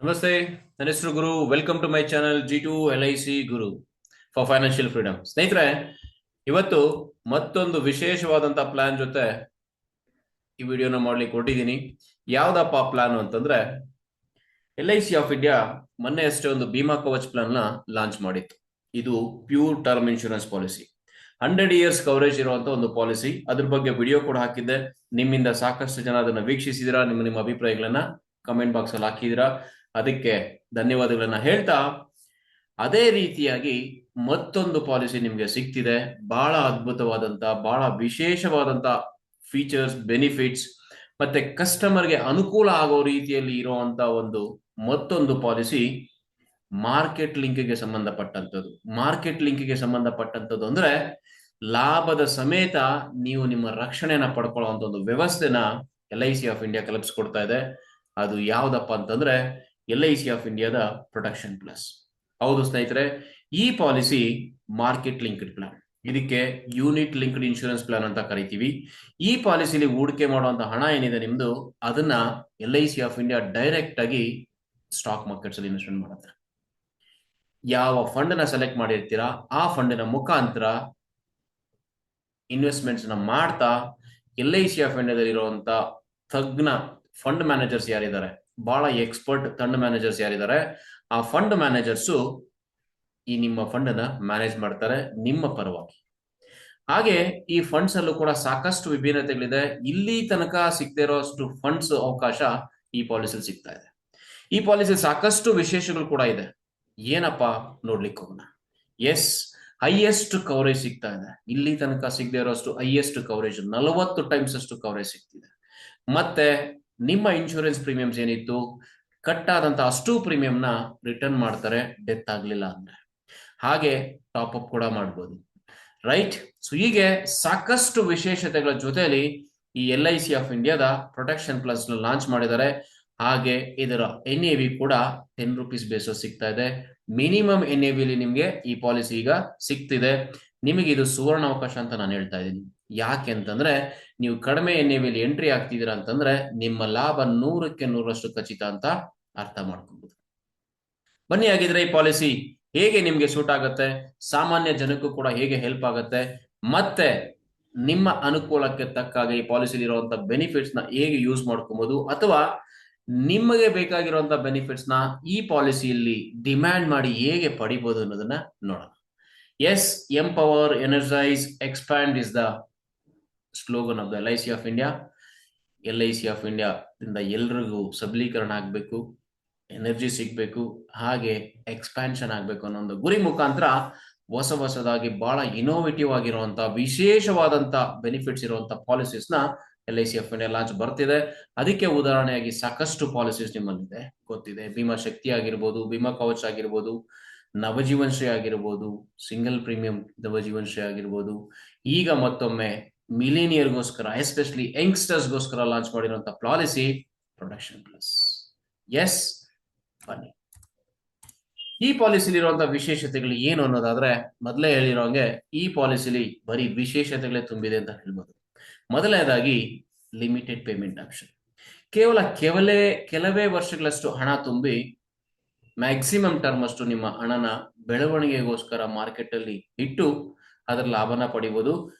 ನಮಸ್ತೆ, ನನ್ನ ಹೆಸರು Guru. Welcome to my channel G2 LIC Guru for financial freedom. ಸ್ನೇಹಿತರೆ, ಇವತ್ತು ಮತ್ತೊಂದು ವಿಶೇಷವಾದಂತಹ ಪ್ಲಾನ್ ಜೊತೆ ಈ ವಿಡಿಯೋನ ಮಾಡ್ಲಿಕ್ಕೆ ಹೊರಟಿದ್ದೀನಿ. ಯಾವ್ದಪ್ಪ ಪ್ಲಾನ್ ಅಂತಂದ್ರೆ, LIC ಆಫ್ ಇಂಡಿಯಾ ಮೊನ್ನೆ ಅಷ್ಟೇ ಒಂದು ಭೀಮಾ ಕವಚ್ ಪ್ಲಾನ್ ನ ಲಾಂಚ್ ಮಾಡಿತ್ತು. ಇದು pure term insurance policy, 100 years coverage ಇರುವಂತ ಒಂದು ಪಾಲಿಸಿ. ಅದ್ರ ಬಗ್ಗೆ ವಿಡಿಯೋ ಕೂಡ ಹಾಕಿದ್ದೆ. ನಿಮ್ಮಿಂದ ಸಾಕಷ್ಟು ಜನ ಅದನ್ನ ವೀಕ್ಷಿಸಿದಿರಾ. ನಿಮ್ಮ ಅಭಿಪ್ರಾಯಗಳನ್ನ ಕಮೆಂಟ್ ಬಾಕ್ಸ್ ಅಲ್ಲಿ ಹಾಕಿದಿರಾ. ಅದಕ್ಕೆ ಧನ್ಯವಾದಗಳನ್ನ ಹೇಳ್ತಾ, ಅದೇ ರೀತಿಯಾಗಿ ಮತ್ತೊಂದು ಪಾಲಿಸಿ ನಿಮ್ಗೆ ಸಿಗ್ತಿದೆ. ಬಹಳ ಅದ್ಭುತವಾದಂತ, ಬಹಳ ವಿಶೇಷವಾದಂತ ಫೀಚರ್ಸ್, ಬೆನಿಫಿಟ್ಸ್ ಮತ್ತೆ ಕಸ್ಟಮರ್ಗೆ ಅನುಕೂಲ ಆಗೋ ರೀತಿಯಲ್ಲಿ ಇರುವಂತ ಒಂದು ಮತ್ತೊಂದು ಪಾಲಿಸಿ ಮಾರ್ಕೆಟ್ ಲಿಂಕ್ಗೆ ಸಂಬಂಧಪಟ್ಟಂತದ್ದು. ಮಾರ್ಕೆಟ್ ಲಿಂಕ್ಗೆ ಸಂಬಂಧಪಟ್ಟಂತದ್ದು ಅಂದ್ರೆ ಲಾಭದ ಸಮೇತ ನೀವು ನಿಮ್ಮ ರಕ್ಷಣೆಯನ್ನ ಪಡ್ಕೊಳ್ಳುವಂತ ಒಂದು ವ್ಯವಸ್ಥೆನ LIC ಆಫ್ ಇಂಡಿಯಾ ಕಲ್ಪಿಸ್ಕೊಡ್ತಾ ಇದೆ. ಅದು ಯಾವ್ದಪ್ಪ ಅಂತಂದ್ರೆ LIC ಆಫ್ ಇಂಡಿಯಾದ ಪ್ರೊಟೆಕ್ಷನ್ ಪ್ಲಸ್. ಹೌದು ಸ್ನೇಹಿತರೆ, ಈ ಪಾಲಿಸಿ ಮಾರ್ಕೆಟ್ ಲಿಂಕ್ಡ್ ಪ್ಲಾನ್. ಇದಕ್ಕೆ ಯೂನಿಟ್ ಲಿಂಕ್ಡ್ ಇನ್ಶೂರೆನ್ಸ್ ಪ್ಲಾನ್ ಅಂತ ಕರಿತೀವಿ. ಈ ಪಾಲಿಸಿಲಿ ಹೂಡಿಕೆ ಮಾಡುವಂತ ಹಣ ಏನಿದೆ ನಿಮ್ದು, ಅದನ್ನ LIC ಆಫ್ ಇಂಡಿಯಾ ಡೈರೆಕ್ಟ್ ಆಗಿ ಸ್ಟಾಕ್ ಮಾರ್ಕೆಟ್ಸ್ ಅಲ್ಲಿ ಇನ್ವೆಸ್ಟ್ಮೆಂಟ್ ಮಾಡುತ್ತೆ. ಯಾವ ಫಂಡ್ ನ ಸೆಲೆಕ್ಟ್ ಮಾಡಿರ್ತೀರಾ, ಆ ಫಂಡಿನ ಮುಖಾಂತರ ಇನ್ವೆಸ್ಟ್ಮೆಂಟ್ಸ್ ನ ಮಾಡ್ತಾ LIC ಆಫ್ ಇಂಡಿಯಾದಲ್ಲಿ ಇರುವಂತ ತಜ್ಞ ಫಂಡ್ ಮ್ಯಾನೇಜರ್ಸ್ ಯಾರಿದ್ದಾರೆ, ಬಹಳ ಎಕ್ಸ್ಪರ್ಟ್ ಫಂಡ್ ಮ್ಯಾನೇಜರ್ಸ್ ಯಾರಿದ್ದಾರೆ, ಆ ಫಂಡ್ ಮ್ಯಾನೇಜರ್ಸ್ ಈ ನಿಮ್ಮ ಫಂಡ್ ನ ಮ್ಯಾನೇಜ್ ಮಾಡ್ತಾರೆ ನಿಮ್ಮ ಪರವಾಗಿ. ಹಾಗೆ ಈ ಫಂಡ್ಸ್ ಅಲ್ಲೂ ಕೂಡ ಸಾಕಷ್ಟು ವಿಭಿನ್ನತೆಗಳಿದೆ. ಇಲ್ಲಿ ತನಕ ಸಿಗದೆ ಇರೋಷ್ಟು ಫಂಡ್ಸ್ ಅವಕಾಶ ಈ ಪಾಲಿಸಿ ಸಿಗ್ತಾ ಇದೆ. ಈ ಪಾಲಿಸಿ ಸಾಕಷ್ಟು ವಿಶೇಷಗಳು ಕೂಡ ಇದೆ. ಏನಪ್ಪಾ ನೋಡ್ಲಿಕ್ಕೆ ಹೋಗೋಣ. ಎಸ್, ಹೈಯೆಸ್ಟ್ ಕವರೇಜ್ ಸಿಗ್ತಾ ಇದೆ. ಇಲ್ಲಿ ತನಕ ಸಿಗದೆ ಇರೋಷ್ಟು ಹೈಯೆಸ್ಟ್ ಕವರೇಜ್ 40 ಟೈಮ್ಸ್ ಅಷ್ಟು ಕವರೇಜ್ ಸಿಗ್ತಿದೆ. ಮತ್ತೆ ನಿಮ್ಮ ಇನ್ಶೂರೆನ್ಸ್ ಪ್ರೀಮಿಯಮ್ಸ್ ಏನಿತ್ತು, ಕಟ್ಟಾದಂತ ಅಷ್ಟು ಪ್ರೀಮಿಯಂ ನ ರಿಟರ್ನ್ ಮಾಡ್ತಾರೆ ಡೆತ್ ಆಗ್ಲಿಲ್ಲ ಅಂದ್ರೆ. ಹಾಗೆ ಟಾಪ್ ಅಪ್ ಕೂಡ ಮಾಡ್ಬೋದು, ರೈಟ್? ಸೊ ಹೀಗೆ ಸಾಕಷ್ಟು ವಿಶೇಷತೆಗಳ ಜೊತೆಯಲ್ಲಿ ಈ LIC ಆಫ್ ಇಂಡಿಯಾದ ಪ್ರೊಟೆಕ್ಷನ್ ಪ್ಲಸ್ ಲಾಂಚ್ ಮಾಡಿದ್ದಾರೆ. ಹಾಗೆ ಇದರ NAV ಕೂಡ 10 ರೂಪೀಸ್ ಬೇಸಸ್ ಸಿಗ್ತಾ ಇದೆ. ಮಿನಿಮಮ್ NAV ಅಲ್ಲಿ ನಿಮ್ಗೆ ಈ ಪಾಲಿಸಿ ಈಗ ಸಿಗ್ತಿದೆ. ನಿಮಗೆ ಇದು ಸುವರ್ಣ ಅವಕಾಶ ಅಂತ ನಾನು ಹೇಳ್ತಾ ಇದ್ದೀನಿ. ಯಾಕೆ ಅಂತಂದ್ರೆ, ನೀವು ಕಡಿಮೆ NAV ಅಲ್ಲಿ ಎಂಟ್ರಿ ಆಗ್ತಿದ್ದೀರಾ ಅಂತಂದ್ರೆ ನಿಮ್ಮ ಲಾಭ 100ಕ್ಕೆ 100ರಷ್ಟು ಖಚಿತ ಅಂತ ಅರ್ಥ ಮಾಡ್ಕೊಬಹುದು. ಬನ್ನಿ, ಆಗಿದ್ರೆ ಈ ಪಾಲಿಸಿ ಹೇಗೆ ನಿಮ್ಗೆ ಸೂಟ್ ಆಗುತ್ತೆ, ಸಾಮಾನ್ಯ ಜನಕ್ಕೂ ಕೂಡ ಹೇಗೆ ಹೆಲ್ಪ್ ಆಗುತ್ತೆ, ಮತ್ತೆ ನಿಮ್ಮ ಅನುಕೂಲಕ್ಕೆ ತಕ್ಕಾಗ ಈ ಪಾಲಿಸಿ ಇರುವಂತ ಬೆನಿಫಿಟ್ಸ್ ನ ಹೇಗೆ ಯೂಸ್ ಮಾಡ್ಕೊಬಹುದು, ಅಥವಾ ನಿಮಗೆ ಬೇಕಾಗಿರುವಂತ ಬೆನಿಫಿಟ್ಸ್ ನ ಈ ಪಾಲಿಸಿಯಲ್ಲಿ ಡಿಮ್ಯಾಂಡ್ ಮಾಡಿ ಹೇಗೆ ಪಡಿಬಹುದು ಅನ್ನೋದನ್ನ ನೋಡೋಣ. Yes, empower, energise, expand is the slogan of the LIC of India. LIC of India ಇಂದ ಎಲ್ರಿಗೂ ಸಬಲೀಕರಣ ಆಗ್ಬೇಕು, ಎನರ್ಜಿ ಸಿಗ್ಬೇಕು, ಹಾಗೆ ಎಕ್ಸ್ಪ್ಯಾನ್ಷನ್ ಆಗ್ಬೇಕು ಅನ್ನೋ ಒಂದು ಗುರಿ ಮುಖಾಂತರ ಹೊಸದಾಗಿ ಬಹಳ ಇನೋವೇಟಿವ್ ಆಗಿರುವಂತ, ವಿಶೇಷವಾದಂತ ಬೆನಿಫಿಟ್ಸ್ ಇರುವಂತ ಪಾಲಿಸೀಸ್ ನ LIC ಆಫ್ ಇಂಡಿಯಾ ಲಾಂಚ್ ಬರ್ತಿದೆ. ಅದಕ್ಕೆ ಉದಾಹರಣೆಯಾಗಿ ಸಾಕಷ್ಟು ಪಾಲಿಸೀಸ್ ನಿಮ್ಮಲ್ಲಿದೆ, ಗೊತ್ತಿದೆ. ಭೀಮಾ ಶಕ್ತಿ ಆಗಿರ್ಬೋದು, ಭೀಮಾ ಕವಚ್ ಆಗಿರ್ಬೋದು, ನವಜೀವನ್ ಶ್ರೀ ಆಗಿರ್ಬೋದು, ಸಿಂಗಲ್ ಪ್ರೀಮಿಯಂ ನವಜೀವನ್ ಶ್ರೀ ಆಗಿರ್ಬೋದು. ಈಗ ಮತ್ತೊಮ್ಮೆ ಮಿಲಿನಿಯರ್ಗೋಸ್ಕರ, ಎಸ್ಪೆಷಲಿ ಯಂಗ್ಸ್ಟರ್ಸ್ಗೋಸ್ಕರ ಲಾಂಚ್ ಮಾಡಿರುವಂತ ಪಾಲಿಸಿ ಪ್ರೊಟೆಕ್ಷನ್ ಪ್ಲಸ್. ಎಸ್, ಬನ್ನಿ ಈ ಪಾಲಿಸಿಲಿ ಇರುವಂತಹ ವಿಶೇಷತೆಗಳು ಏನು ಅನ್ನೋದಾದ್ರೆ, ಮೊದಲೇ ಹೇಳಿರೋಂಗೆ ಈ ಪಾಲಿಸಿಲಿ ಬರೀ ವಿಶೇಷತೆಗಳೇ ತುಂಬಿದೆ ಅಂತ ಹೇಳ್ಬೋದು. ಮೊದಲನೇದಾಗಿ ಲಿಮಿಟೆಡ್ ಪೇಮೆಂಟ್ ಆಪ್ಷನ್. ಕೆಲವೇ ವರ್ಷಗಳಷ್ಟು ಹಣ ತುಂಬಿ ಮ್ಯಾಕ್ಸಿಮಮ್ ಟರ್ಮ್ ಅಷ್ಟು ನಿಮ್ಮ ಹಣನ ಬೆಳವಣಿಗೆಗೋಸ್ಕರ ಮಾರ್ಕೆಟ್ ಅಲ್ಲಿ ಇಟ್ಟು ಅದರ ಲಾಭನ ಪಡಿಬಹುದು.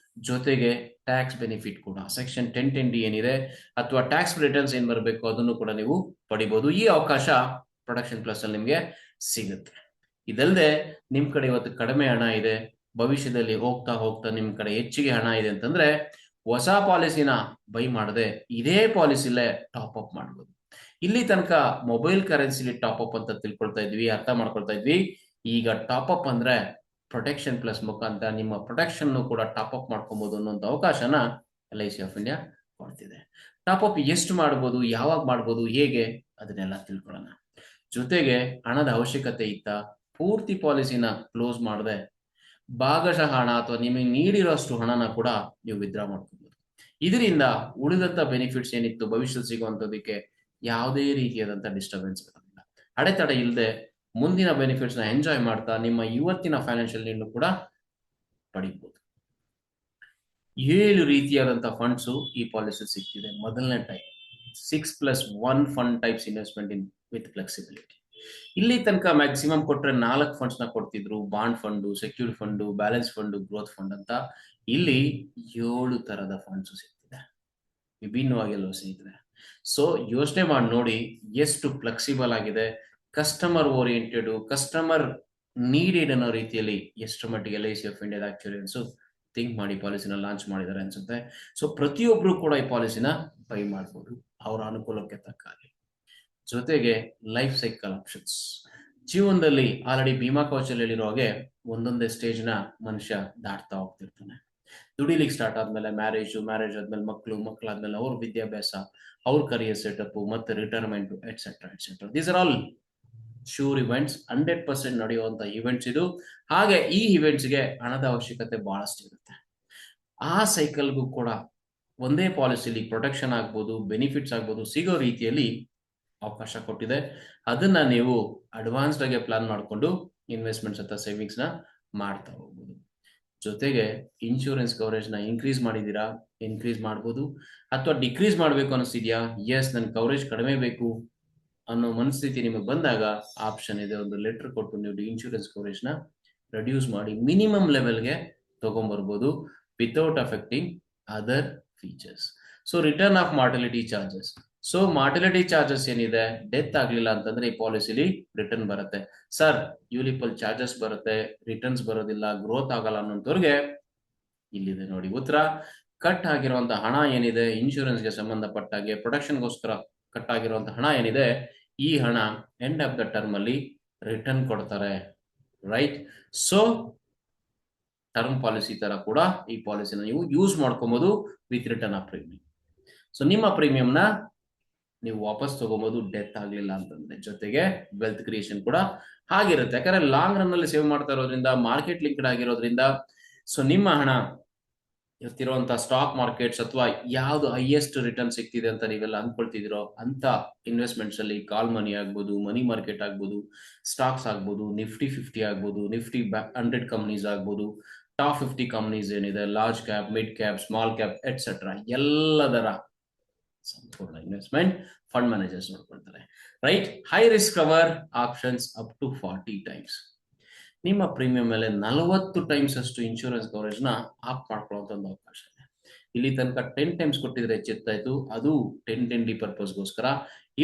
ಜೊತೆಗೆ ಟ್ಯಾಕ್ಸ್ ಬೆನಿಫಿಟ್ ಕೂಡ, ಸೆಕ್ಷನ್ 1010D ಏನಿದೆ, ಅಥವಾ ಟ್ಯಾಕ್ಸ್ ರಿಟರ್ನ್ಸ್ ಏನ್ ಬರಬೇಕು ಅದನ್ನು ಕೂಡ ನೀವು ಪಡಿಬಹುದು. ಈ ಅವಕಾಶ ಪ್ರೊಟೆಕ್ಷನ್ ಪ್ಲಸ್ ಅಲ್ಲಿ ನಿಮ್ಗೆ ಸಿಗುತ್ತೆ. ಇದಲ್ಲದೆ ನಿಮ್ ಕಡೆ ಇವತ್ತು ಕಡಿಮೆ ಹಣ ಇದೆ, ಭವಿಷ್ಯದಲ್ಲಿ ಹೋಗ್ತಾ ಹೋಗ್ತಾ ನಿಮ್ ಕಡೆ ಹೆಚ್ಚಿಗೆ ಹಣ ಇದೆ ಅಂತಂದ್ರೆ ಹೊಸ ಪಾಲಿಸಿನ ಬೈ ಮಾಡದೆ ಇದೇ ಪಾಲಿಸಿಲೇ ಟಾಪ್ ಅಪ್ ಮಾಡಬಹುದು. ಇಲ್ಲಿ ತನಕ ಮೊಬೈಲ್ ಕರೆನ್ಸಿಲಿ ಟಾಪ್ ಅಪ್ ಅಂತ ತಿಳ್ಕೊಳ್ತಾ ಇದ್ವಿ, ಅರ್ಥ ಮಾಡ್ಕೊಳ್ತಾ ಇದ್ವಿ. ಈಗ ಟಾಪ್ ಅಪ್ ಅಂದ್ರೆ ಪ್ರೊಟೆಕ್ಷನ್ ಪ್ಲಸ್ ಮುಖಾಂತರ ನಿಮ್ಮ ಪ್ರೊಟೆಕ್ಷನ್ ಕೂಡ ಟಾಪ್ ಅಪ್ ಮಾಡ್ಕೊಬಹುದು ಅನ್ನೋಂಥ ಅವಕಾಶನ LIC ಆಫ್ ಇಂಡಿಯಾ ಕೊಡ್ತಿದೆ. ಟಾಪ್ ಅಪ್ ಎಷ್ಟು ಮಾಡ್ಬೋದು, ಯಾವಾಗ ಮಾಡ್ಬೋದು, ಹೇಗೆ, ಅದನ್ನೆಲ್ಲ ತಿಳ್ಕೊಳ್ಳೋಣ. ಜೊತೆಗೆ ಹಣದ ಅವಶ್ಯಕತೆ ಇತ್ತ, ಪೂರ್ತಿ ಪಾಲಿಸಿನ ಕ್ಲೋಸ್ ಮಾಡದೆ ಭಾಗಶಃ ಹಣ ಅಥವಾ ನಿಮಗೆ ನೀಡಿರೋಷ್ಟು ಹಣನ ಕೂಡ ನೀವು ವಿತ್ಡ್ರಾ ಮಾಡ್ಕೋಬಹುದು. ಇದರಿಂದ ಉಳಿದಂತ ಬೆನಿಫಿಟ್ಸ್ ಏನಿತ್ತು ಭವಿಷ್ಯದಲ್ಲಿ ಸಿಗುವಂತದಕ್ಕೆ ಯಾವುದೇ ರೀತಿಯಾದಂತ ಡಿಸ್ಟರ್ಬೆನ್ಸ್ ಬರೋದಿಲ್ಲ. ಅಡೆತಡೆ ಇಲ್ಲದೆ ಮುಂದಿನ ಬೆನಿಫಿಟ್ಸ್ ನ ಎಂಜಾಯ್ ಮಾಡ್ತಾ ನಿಮ್ಮ ಇವತ್ತಿನ ಫೈನಾನ್ಷಿಯಲ್ ನೀಡ್ ಕೂಡ ಪಡಿಬಹುದು. 7 ರೀತಿಯಾದಂತಹ ಫಂಡ್ಸ್ ಈ ಪಾಲಿಸಿ ಸಿಗ್ತಿದೆ. ಮೊದಲನೇ type 6+1 fund types investment in with flexibility. ಇಲ್ಲಿ ತನಕ ಮ್ಯಾಕ್ಸಿಮಮ್ ಕೊಟ್ರೆ 4 ಫಂಡ್ಸ್ ನ ಕೊಡ್ತಿದ್ರು, bond fund, secured fund, balance fund, growth fund ಅಂತ. ಇಲ್ಲಿ 7 ತರದ ಫಂಡ್ಸ್ ಸಿಗ್ತಿದೆ, ವಿಭಿನ್ನವಾಗಿಲ್ಲ ಸ್ನೇಹಿತರೆ. ಸೊ ಯೋಚನೆ ಮಾಡಿ ನೋಡಿ ಎಷ್ಟು ಫ್ಲೆಕ್ಸಿಬಲ್ ಆಗಿದೆ, ಕಸ್ಟಮರ್ ಓರಿಯೆಂಟೆಡ್, ಕಸ್ಟಮರ್ ನೀಡೆಡ್ ಅನ್ನೋ ರೀತಿಯಲ್ಲಿ ಎಷ್ಟು ಮಟ್ಟಿಗೆ LIC ಆಫ್ ಇಂಡಿಯಾದ ಆಕ್ಚುರಿಯನ್ಸ್ ಥಿಂಕ್ ಮಾಡಿ ಪಾಲಿಸಿನ ಲಾಂಚ್ ಮಾಡಿದ್ದಾರೆ ಅನ್ಸುತ್ತೆ. ಸೊ ಪ್ರತಿಯೊಬ್ರು ಕೂಡ ಈ ಪಾಲಿಸಿನ ಬೈ ಮಾಡ್ಬೋದು ಅವರ ಅನುಕೂಲಕ್ಕೆ ತಕ್ಕ ಹಾಗೆ. ಜೊತೆಗೆ ಲೈಫ್ ಸೈಕಲ್ ಆಪ್ಷನ್ಸ್, ಜೀವನದಲ್ಲಿ ಆಲ್ರೆಡಿ ಭೀಮಾ ಕವಚಲ್ಲಿ ಹೇಳಿರೋ ಹಾಗೆ ಒಂದೊಂದೇ ಸ್ಟೇಜ್ ನ ಮನುಷ್ಯ ದಾಟ್ತಾ ಹೋಗ್ತಿರ್ತಾನೆ. ದುಡಿಲಿಕ್ಕೆ ಸ್ಟಾರ್ಟ್ ಆದ್ಮೇಲೆ ಮ್ಯಾರೇಜ್ ಆದ್ಮೇಲೆ ಮಕ್ಕಳಾದ್ಮೇಲೆ ಅವ್ರ ವಿದ್ಯಾಭ್ಯಾಸ, ಅವ್ರ ಕರಿಯರ್ ಸೆಟಪ್, ಮತ್ತೆ retirement etcetera etcetera. These are all sure events, 100% ನಡೆಯುವಂತ ಇವೆಂಟ್ಸ್ ಇದು. ಹಾಗೆ ಈ ಇವೆಂಟ್ಸ್ಗೆ ಹಣದ ಅವಶ್ಯಕತೆ ಬಹಳಷ್ಟು ಇರುತ್ತೆ. ಆ ಸೈಕಲ್ಗೂ ಕೂಡ ಒಂದೇ ಪಾಲಿಸಿಲಿ ಪ್ರೊಟೆಕ್ಷನ್ ಆಗ್ಬೋದು, ಬೆನಿಫಿಟ್ಸ್ ಆಗ್ಬೋದು ಸಿಗೋ ರೀತಿಯಲ್ಲಿ ಅವಕಾಶ ಕೊಟ್ಟಿದೆ. ಅದನ್ನ ನೀವು ಅಡ್ವಾನ್ಸ್ಡ್ ಆಗಿ ಪ್ಲಾನ್ ಮಾಡಿಕೊಂಡು ಇನ್ವೆಸ್ಟ್ಮೆಂಟ್ಸ್ ಅಥವಾ ಸೇವಿಂಗ್ಸ್ ನ ಮಾಡ್ತಾ ಹೋಗ್ಬೋದು. ಜೊತೆಗೆ ಇನ್ಶೂರೆನ್ಸ್ ಕವರೇಜ್ ನ ಇನ್ಕ್ರೀಸ್ ಮಾಡಿದೀರಾ, ಇನ್ಕ್ರೀಸ್ ಮಾಡ್ಬೋದು. ಅಥವಾ ಡಿಕ್ರೀಸ್ ಮಾಡಬೇಕು ಅನಿಸ್ತಿದ್ಯಾ, ಎಸ್ ನನ್ ಕವರೇಜ್ ಕಡಿಮೆ ಬೇಕು ಅನ್ನೋ ಮನಸ್ಥಿತಿ ನಿಮಗೆ ಬಂದಾಗ ಆಪ್ಷನ್ ಇದೆ, ಒಂದು ಲೆಟರ್ ಕೊಟ್ಟು ನೀವು ಇನ್ಶೂರೆನ್ಸ್ ಕವರೇಜ್ ನ ರೆಡ್ಯೂಸ್ ಮಾಡಿ ಮಿನಿಮಮ್ ಲೆವೆಲ್ಗೆ ತಗೊಂಡ್ಬರ್ಬೋದು without affecting other features. So return of mortality charges. So mortality charges ಏನಿದೆ, ಡೆತ್ ಆಗ್ಲಿಲ್ಲ ಅಂತಂದ್ರೆ ಈ ಪಾಲಿಸಿಲಿ ರಿಟರ್ನ್ ಬರುತ್ತೆ. ಸರ್ ಯೂಲಿಪಲ್ ಚಾರ್ಜಸ್ ಬರುತ್ತೆ, ರಿಟರ್ನ್ಸ್ ಬರೋದಿಲ್ಲ, ಗ್ರೋತ್ ಆಗಲ್ಲ ಅನ್ನೋಂಥವ್ರಿಗೆ ಇಲ್ಲಿದೆ ನೋಡಿ ಉತ್ತರ. ಕಟ್ ಆಗಿರುವಂತ ಹಣ ಏನಿದೆ ಇನ್ಶೂರೆನ್ಸ್ಗೆ ಸಂಬಂಧಪಟ್ಟಾಗೆ ಪ್ರೊಡಕ್ಷನ್ಗೋಸ್ಕರ ಕಟ್ ಆಗಿರುವಂತ ಹಣ ಏನಿದೆ, ಈ ಹಣ ಎಂಡ್ ಆಫ್ ದ ಟರ್ಮ್ ಅಲ್ಲಿ ರಿಟರ್ನ್ ಕೊಡ್ತಾರೆ. ರೈಟ್. ಸೊ ಟರ್ಮ್ ಪಾಲಿಸಿ ತರ ಕೂಡ ಈ ಪಾಲಿಸಿನ ನೀವು ಯೂಸ್ ಮಾಡ್ಕೊಬಹುದು with return of premium. So ನಿಮ್ಮ ಪ್ರೀಮಿಯಂನ ನೀವು ವಾಪಸ್ ತಗೋಬಹುದು ಡೆತ್ ಆಗ್ಲಿಲ್ಲ ಅಂತಂದ್ರೆ. ಜೊತೆಗೆ ವೆಲ್ತ್ ಕ್ರಿಯೇಷನ್ ಕೂಡ ಹಾಗಿರುತ್ತೆ, ಯಾಕಂದ್ರೆ ಲಾಂಗ್ ರನ್ ಅಲ್ಲಿ ಸೇವ್ ಮಾಡ್ತಾ ಇರೋದ್ರಿಂದ, ಮಾರ್ಕೆಟ್ ಲಿಂಕ್ಡ್ ಆಗಿರೋದ್ರಿಂದ. ಸೊ ನಿಮ್ಮ ಹಣ ಇರ್ತಿರುವಂತ ಸ್ಟಾಕ್ ಮಾರ್ಕೆಟ್ಸ್ ಅಥವಾ ಯಾವ್ದು ಹೈಯೆಸ್ಟ್ ರಿಟರ್ನ್ ಸಿಗ್ತಿದೆ ಅಂತ ನೀವೆಲ್ಲ ಅನ್ಕೊಳ್ತಿದಿರೋ ಅಂತ ಇನ್ವೆಸ್ಟ್ಮೆಂಟ್ಸ್ ಅಲ್ಲಿ ಕಾಲ್ ಮನಿ ಆಗ್ಬೋದು, ಮನಿ ಮಾರ್ಕೆಟ್ ಆಗ್ಬೋದು, ಸ್ಟಾಕ್ಸ್ ಆಗ್ಬೋದು, ನಿಫ್ಟಿ 50 ಆಗ್ಬೋದು, ನಿಫ್ಟಿ 100 ಕಂಪನೀಸ್ ಆಗ್ಬೋದು, ಟಾಪ್ 50 ಕಂಪನೀಸ್ ಏನಿದೆ, large cap, mid cap, small cap etcetera, ಎಲ್ಲದರ ಸಂಪೂರ್ಣ ಇನ್ವೆಸ್ಟ್ಮೆಂಟ್ ಫಂಡ್ ಮ್ಯಾನೇಜರ್ಸ್ ನೋಡ್ಕೊಳ್ತಾರೆ. Right. High risk cover options up to 40 times. ನಿಮ್ಮ ಪ್ರೀಮಿಯಂ ಮೇಲೆ 40 ಟೈಮ್ಸ್ ಅಷ್ಟು ಇನ್ಶೂರೆನ್ಸ್ ಕವರೇಜ್ ನ ಆಪ್ ಮಾಡ್ಕೊಳ್ಳುವಂತ ಒಂದು ಅವಕಾಶ ಇದೆ. ಇಲ್ಲಿ ತನಕ 10 ಟೈಮ್ಸ್ ಕೊಟ್ಟಿದ್ರೆ ಹೆಚ್ಚಿರ್ತಾಯ್ತು, ಅದು 10 ಪರ್ಪಸ್ಗೋಸ್ಕರ.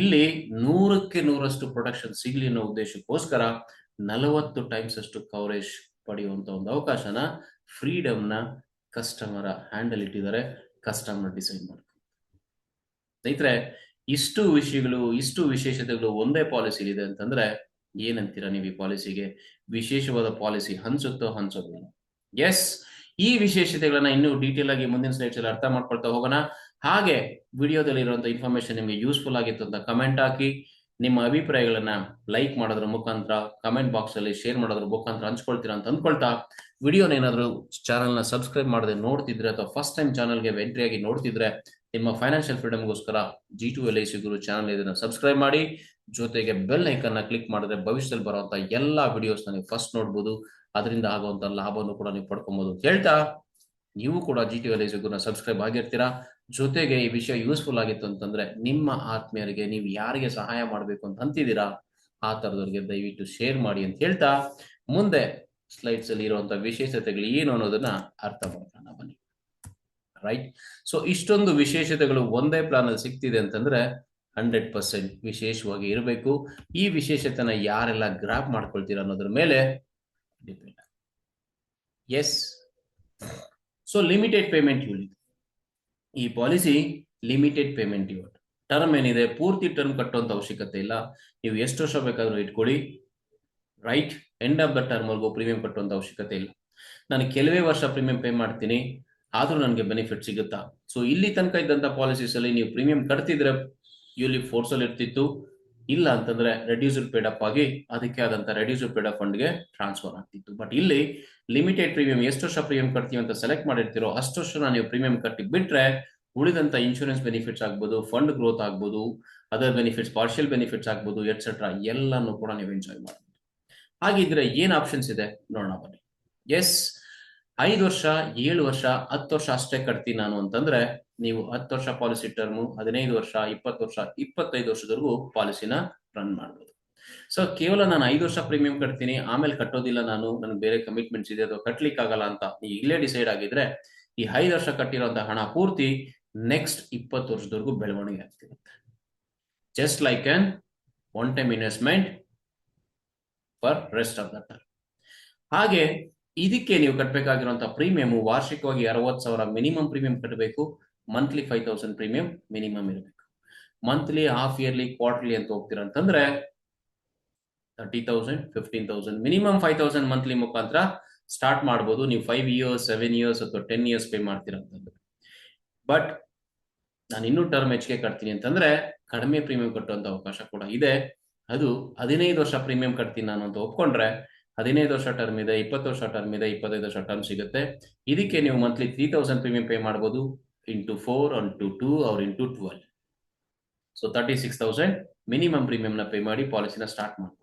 ಇಲ್ಲಿ 100ಕ್ಕೆ 100ರಷ್ಟು ಪ್ರೊಟೆಕ್ಷನ್ ಸಿಗ್ಲಿ ಅನ್ನೋ ಉದ್ದೇಶಕ್ಕೋಸ್ಕರ 40 ಟೈಮ್ಸ್ ಅಷ್ಟು ಕವರೇಜ್ ಪಡೆಯುವಂತ ಒಂದು ಅವಕಾಶನ ಫ್ರೀಡಮ್ ನ ಕಸ್ಟಮರ್ ಹ್ಯಾಂಡಲ್ ಇಟ್ಟಿದ್ದಾರೆ, ಕಸ್ಟಮರ್ ಡಿಸೈಡ್ ಮಾಡ್ತಾರೆ. ಸ್ನೇಹಿತರೆ, ಇಷ್ಟು ವಿಷಯಗಳು, ಇಷ್ಟು ವಿಶೇಷತೆಗಳು ಒಂದೇ ಪಾಲಿಸಿ ಇದೆ ಅಂತಂದ್ರೆ ಏನಂತೀರಾ ನೀವು? ಈ ಪಾಲಿಸಿಗೆ ವಿಶೇಷವಾದ ಪಾಲಿಸಿ ಅನ್ಸುತ್ತೋ ಅನ್ಸೋದಿಲ್ಲ? ಎಸ್, ಈ ವಿಶೇಷತೆಗಳನ್ನ ಇನ್ನೂ ಡೀಟೇಲ್ ಆಗಿ ಮುಂದಿನ ಸ್ಲೈಡ್ಸ್ ಅಲ್ಲಿ ಅರ್ಥ ಮಾಡ್ಕೊಳ್ತಾ ಹೋಗೋಣ. ಹಾಗೆ ವಿಡಿಯೋದಲ್ಲಿ ಇರುವಂತಹ ಇನ್ಫಾರ್ಮೇಶನ್ ನಿಮಗೆ ಯೂಸ್ಫುಲ್ ಆಗಿತ್ತು ಅಂತ ಕಮೆಂಟ್ ಹಾಕಿ, ನಿಮ್ಮ ಅಭಿಪ್ರಾಯಗಳನ್ನ ಲೈಕ್ ಮಾಡೋದ್ರ ಮುಖಾಂತರ, ಕಮೆಂಟ್ ಬಾಕ್ಸ್ ಅಲ್ಲಿ ಶೇರ್ ಮಾಡೋದ್ರ ಮುಖಾಂತರ ಹಂಚ್ಕೊಳ್ತೀರಾ ಅಂತ ಅಂದ್ಕೊಳ್ತಾ, ವಿಡಿಯೋನ ಏನಾದ್ರು ಚಾನಲ್ ನ ಸಬ್ಸ್ಕ್ರೈಬ್ ಮಾಡದೆ ನೋಡ್ತಿದ್ರೆ ಅಥವಾ ಫಸ್ಟ್ ಟೈಮ್ ಚಾನಲ್ಗೆ ಎಂಟ್ರಿ ಆಗಿ ನೋಡ್ತಿದ್ರೆ, ನಿಮ್ಮ ಫೈನಾನ್ಷಿಯಲ್ ಫ್ರೀಡಮ್ಗೋಸ್ಕರ G2 LIC ಗುರು ಚಾನಲ್ ಇದನ್ನ ಸಬ್ಸ್ಕ್ರೈಬ್ ಮಾಡಿ, ಜೊತೆಗೆ ಬೆಲ್ ಐಕನ್ ನ ಕ್ಲಿಕ್ ಮಾಡಿದ್ರೆ ಭವಿಷ್ಯದಲ್ಲಿ ಬರುವಂತ ಎಲ್ಲಾ ವಿಡಿಯೋಸ್ ನೀವು ಫಸ್ಟ್ ನೋಡ್ಬೋದು, ಅದರಿಂದ ಆಗುವಂತ ಲಾಭವನ್ನು ಕೂಡ ನೀವು ಪಡ್ಕೊಬಹುದು ಅಂತ ಹೇಳ್ತಾ, ನೀವು ಕೂಡ G2 LIC ಗುರುನ ಸಬ್ಸ್ಕ್ರೈಬ್ ಆಗಿರ್ತೀರಾ. ಜೊತೆಗೆ ಈ ವಿಷಯ ಯೂಸ್ಫುಲ್ ಆಗಿತ್ತು ಅಂತಂದ್ರೆ ನಿಮ್ಮ ಆತ್ಮೀಯರಿಗೆ, ನೀವು ಯಾರಿಗೆ ಸಹಾಯ ಮಾಡಬೇಕು ಅಂತ ಅಂತಿದ್ದೀರಾ ಆ ತರದವ್ರಿಗೆ ದಯವಿಟ್ಟು ಶೇರ್ ಮಾಡಿ ಅಂತ ಹೇಳ್ತಾ, ಮುಂದೆ ಸ್ಲೈಡ್ಸ್ ಅಲ್ಲಿ ಇರುವಂತಹ ವಿಶೇಷತೆಗಳು ಏನು ಅನ್ನೋದನ್ನ ಅರ್ಥ ಮಾಡ್ಕೊಳ್ಳೋಣ ಬನ್ನಿ. ರೈಟ್. ಸೊ ಇಷ್ಟೊಂದು ವಿಶೇಷತೆಗಳು ಒಂದೇ ಪ್ಲಾನ್ ಅಲ್ಲಿ ಸಿಗ್ತಿದೆ ಅಂತಂದ್ರೆ 100% ವಿಶೇಷವಾಗಿ ಇರಬೇಕು. ಈ ವಿಶೇಷತೆನ ಯಾರೆಲ್ಲ ಗ್ರಾಪ್ ಮಾಡ್ಕೊಳ್ತೀರಾ ಅನ್ನೋದ್ರ ಮೇಲೆ depend. Yes. So limited payment unit, ಈ policy limited payment unit. Term ಏನಿದೆ, ಪೂರ್ತಿ ಟರ್ಮ್ ಕಟ್ಟುವಂತ ಅವಶ್ಯಕತೆ ಇಲ್ಲ, ನೀವು ಎಷ್ಟು ವರ್ಷ ಬೇಕಾದ್ರೂ ಇಟ್ಕೊಳ್ಳಿ. Right. End of the term ವರ್ಗೂ ಪ್ರೀಮಿಯಂ ಕಟ್ಟುವಂತ ಅವಶ್ಯಕತೆ ಇಲ್ಲ. ನಾನು ಕೆಲವೇ ವರ್ಷ ಪ್ರೀಮಿಯಂ ಪೇ ಮಾಡ್ತೀನಿ ಆದ್ರೂ ನನಗೆ ಬೆನಿಫಿಟ್ ಸಿಗುತ್ತಾ? ಸೊ ಇಲ್ಲಿ ತನಕ ಇದ್ದಂತ ಪಾಲಿಸೀಸ್ ಅಲ್ಲಿ ನೀವು ಪ್ರೀಮಿಯಂ ಕಟ್ತಿದ್ರೆ ಯೂಲಿಪ್ ಫೋರ್ಸ್ ಅಲ್ಲಿ ಇರ್ತಿತ್ತು, ಇಲ್ಲ ಅಂತಂದ್ರೆ ರೆಡ್ಯೂಸ್ಡ್ ಪೇಡ್ ಅಪ್ ಆಗಿ ಅದಕ್ಕೆ ಆದಂತ ರೆಡ್ಯೂಸ್ಡ್ ಪೇಡ್ ಅಪ್ ಫಂಡ್ ಗೆ ಟ್ರಾನ್ಸ್ಫರ್ ಆಗ್ತಿತ್ತು. ಬಟ್ ಇಲ್ಲಿ ಲಿಮಿಟೆಡ್ ಪ್ರೀಮಿಯಂ, ಎಷ್ಟು ವರ್ಷ ಪ್ರೀಮಿಯಂ ಕಟ್ತೀವಿ ಅಂತ ಸೆಲೆಕ್ಟ್ ಮಾಡಿರ್ತೀರೋ ಅಷ್ಟು ವರ್ಷ ನೀವು ಪ್ರೀಮಿಯಂ ಕಟ್ಟಿ ಬಿಟ್ರೆ ಉಳಿದಂತ ಇನ್ಶೂರೆನ್ಸ್ ಬೆನಿಫಿಟ್ಸ್ ಆಗ್ಬೋದು, ಫಂಡ್ ಗ್ರೋತ್ ಆಗ್ಬೋದು, ಅದರ್ ಬೆನಿಫಿಟ್ಸ್, ಪಾರ್ಷಿಯಲ್ ಬೆನಿಫಿಟ್ಸ್ ಆಗ್ಬೋದು ಎಟ್ಸೆಟ್ರಾ, ಎಲ್ಲಾನು ಕೂಡ ನೀವು ಎಂಜಾಯ್ ಮಾಡಬಹುದು. ಹಾಗಿದ್ರೆ ಏನ್ ಆಪ್ಷನ್ಸ್ ಇದೆ ನೋಡೋಣ ಬನ್ನಿ. ಎಸ್, 5 ವರ್ಷ, 7 ವರ್ಷ, 10 ವರ್ಷ ಅಷ್ಟೇ ಕಟ್ತೀನಿ ನಾನು ಅಂತಂದ್ರೆ ನೀವು 10 ವರ್ಷ ಪಾಲಿಸಿ ಟರ್ಮು, 15 ವರ್ಷ, 20 ವರ್ಷ, 25 ವರ್ಷದವರೆಗೂ ಪಾಲಿಸಿನ ರನ್ ಮಾಡ್ಬೋದು. ಸೊ ಕೇವಲ ನಾನು 5 ವರ್ಷ ಪ್ರೀಮಿಯಂ ಕಟ್ತೀನಿ, ಆಮೇಲೆ ಕಟ್ಟೋದಿಲ್ಲ, ನನಗೆ ಬೇರೆ ಕಮಿಟ್ಮೆಂಟ್ಸ್ ಇದೆ ಅಥವಾ ಕಟ್ಲಿಕ್ಕೆ ಆಗಲ್ಲ ಅಂತ ಈಗಲೇ ಡಿಸೈಡ್ ಆಗಿದ್ರೆ ಈ 5 ವರ್ಷ ಕಟ್ಟಿರುವಂತಹ ಹಣ ಪೂರ್ತಿ ನೆಕ್ಸ್ಟ್ 20 ವರ್ಷದವರೆಗೂ ಬೆಳವಣಿಗೆ ಆಗ್ತಿರುತ್ತೆ. Just like an one time investment for rest of the term. ಹಾಗೆ ಇದಕ್ಕೆ ನೀವು ಕಟ್ಟಬೇಕಾಗಿರುವಂತಹ ಪ್ರೀಮಿಯಂ ವಾರ್ಷಿಕವಾಗಿ 60,000 ಮಿನಿಮಮ್ ಪ್ರೀಮಿಯಂ ಕಟ್ಟಬೇಕು. ಮಂತ್ಲಿ 5,000 ಪ್ರೀಮಿಯಂ ಮಿನಿಮಮ್ ಇರಬೇಕು. ಮಂತ್ಲಿ, ಹಾಫ್ ಇಯರ್ಲಿ, ಕ್ವಾರ್ಟರ್ಲಿ ಅಂತ ಹೋಗ್ತೀರ ಅಂತಂದ್ರೆ 30,000, 15,000, ಮಿನಿಮಮ್ 5,000 ಮಂತ್ಲಿ ಮುಖಾಂತರ ಸ್ಟಾರ್ಟ್ ಮಾಡ್ಬೋದು. ನೀವು 5 ಇಯರ್ಸ್, 7 ಇಯರ್ಸ್ ಅಥವಾ 10 ಇಯರ್ಸ್ ಪೇ ಮಾಡ್ತೀರಂತಂದ್ರೆ. ಬಟ್ ನಾನು ಇನ್ನೂ ಟರ್ಮ್ ಹೆಚ್ಚಿಗೆ ಕಟ್ತೀನಿ ಅಂತಂದ್ರೆ ಕಡಿಮೆ ಪ್ರೀಮಿಯಂ ಕಟ್ಟುವಂತ ಅವಕಾಶ ಕೂಡ ಇದೆ. ಅದು 15 ವರ್ಷ ಪ್ರೀಮಿಯಂ ಕಟ್ತೀನಿ ನಾನು ಅಂತ ಒಪ್ಕೊಂಡ್ರೆ 15 ವರ್ಷ ಟರ್ಮ್ ಇದೆ, 20 ವರ್ಷ ಟರ್ಮ್ ಇದೆ, 25 ವರ್ಷ ಟರ್ಮ್ ಸಿಗುತ್ತೆ. ಇದಕ್ಕೆ ನೀವು ಮಂತ್ಲಿ 3,000 ಪ್ರೀಮಿಯಂ ಪೇ ಮಾಡ್ಬೋದು into 4 into 2 or into 12. So 36,000 minimum premium ನ ಪೇ ಮಾಡಿ ಪಾಲಿಸಿನ ಸ್ಟಾರ್ಟ್ ಮಾಡ್ಬೋದು.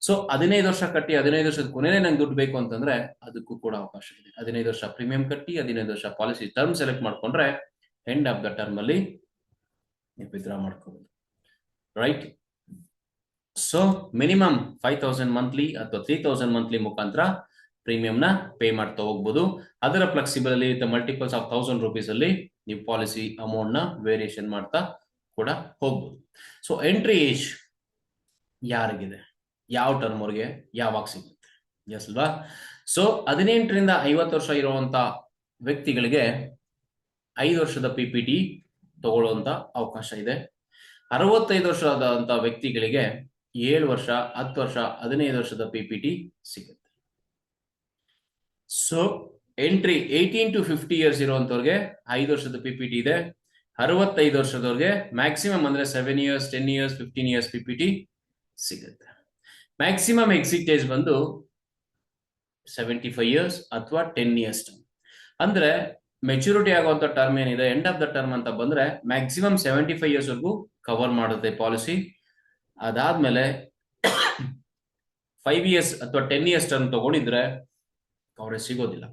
ಸೊ 15 ವರ್ಷ ಕಟ್ಟಿ 15 ವರ್ಷದ ಕೊನೆನೇ ನಂಗೆ ದುಡ್ಡು ಬೇಕು ಅಂತಂದ್ರೆ ಅದಕ್ಕೂ ಕೂಡ ಅವಕಾಶ ಇದೆ. 15 ವರ್ಷ ಪ್ರೀಮಿಯಂ ಕಟ್ಟಿ 15 ವರ್ಷ ಪಾಲಿಸಿ ಟರ್ಮ್ ಸೆಲೆಕ್ಟ್ ಮಾಡ್ಕೊಂಡ್ರೆ ಎಂಡ್ ಆಫ್ ದ ಟರ್ಮ್ ಅಲ್ಲಿ ನೀವು ವಿತ್ಡ್ರಾ ಮಾಡ್ಕೋಬಹುದು. ರೈಟ್. ಸೊ ಮಿನಿಮಮ್ 5,000 ಮಂತ್ಲಿ ಅಥವಾ 3,000 ಮಂತ್ಲಿ ಮುಖಾಂತರ ಪ್ರೀಮಿಯಂ ನ ಪೇ ಮಾಡ್ತಾ ಹೋಗ್ಬೋದು. ಅದರ flexible with multiples of 1,000 rupees ಅಲ್ಲಿ ನೀವು ಪಾಲಿಸಿ ಅಮೌಂಟ್ ನ ವೇರಿಯೇಷನ್ ಮಾಡ್ತಾ ಕೂಡ ಹೋಗ್ಬೋದು. ಸೊ ಎಂಟ್ರಿ ಏಜ್ ಯಾರಿಗಿದೆ, ಯಾವ ಟರ್ಮ್ ಅವ್ರಿಗೆ ಯಾವಾಗ ಸಿಗುತ್ತೆ, ಎಸ್ ಅಲ್ವಾ? ಸೊ 18ರಿಂದ 50 ವರ್ಷ ಇರುವಂತ ವ್ಯಕ್ತಿಗಳಿಗೆ 5 ವರ್ಷದ PPT ತಗೊಳ್ಳುವಂತ ಅವಕಾಶ ಇದೆ. 65 ವರ್ಷದಂತ ವ್ಯಕ್ತಿಗಳಿಗೆ 7 ವರ್ಷ, 10 ವರ್ಷ, 15 ವರ್ಷದ PPT ಸಿಗುತ್ತೆ. ಸೊ ಎಂಟ್ರಿ 18 to 50 ಇಯರ್ಸ್ ಇರುವಂತವ್ರಿಗೆ 5 ವರ್ಷದ PPT ಇದೆ. 65 ವರ್ಷದವ್ರಿಗೆ ಮ್ಯಾಕ್ಸಿಮಮ್ ಅಂದ್ರೆ 7 ಇಯರ್ಸ್, 10 ಇಯರ್ಸ್, 15 ಇಯರ್ಸ್ PPT ಸಿಗುತ್ತೆ. ಮ್ಯಾಕ್ಸಿಮಮ್ ಎಕ್ಸಿಟ್ ಏಜ್ ಬಂದು 75 ಇಯರ್ಸ್ ಅಥವಾ 10 ಇಯರ್ಸ್ ಟರ್ಮ್. ಅಂದ್ರೆ ಮೆಚುರಿಟಿ ಆಗುವಂತ ಟರ್ಮ್ ಏನಿದೆ, ಎಂಡ್ ಆಫ್ ದ ಟರ್ಮ್ ಅಂತ ಬಂದ್ರೆ ಮ್ಯಾಕ್ಸಿಮಮ್ 75 ಇಯರ್ಸ್ ವರೆಗೂ ಕವರ್ ಮಾಡುತ್ತೆ ಪಾಲಿಸಿ. ಅದಾದ್ಮೇಲೆ 5 ಇಯರ್ಸ್ ಅಥವಾ 10 ಇಯರ್ಸ್ ಟರ್ಮ್ ತಗೊಂಡಿದ್ರೆ ಕವರೇಜ್ ಸಿಗೋದಿಲ್ಲ.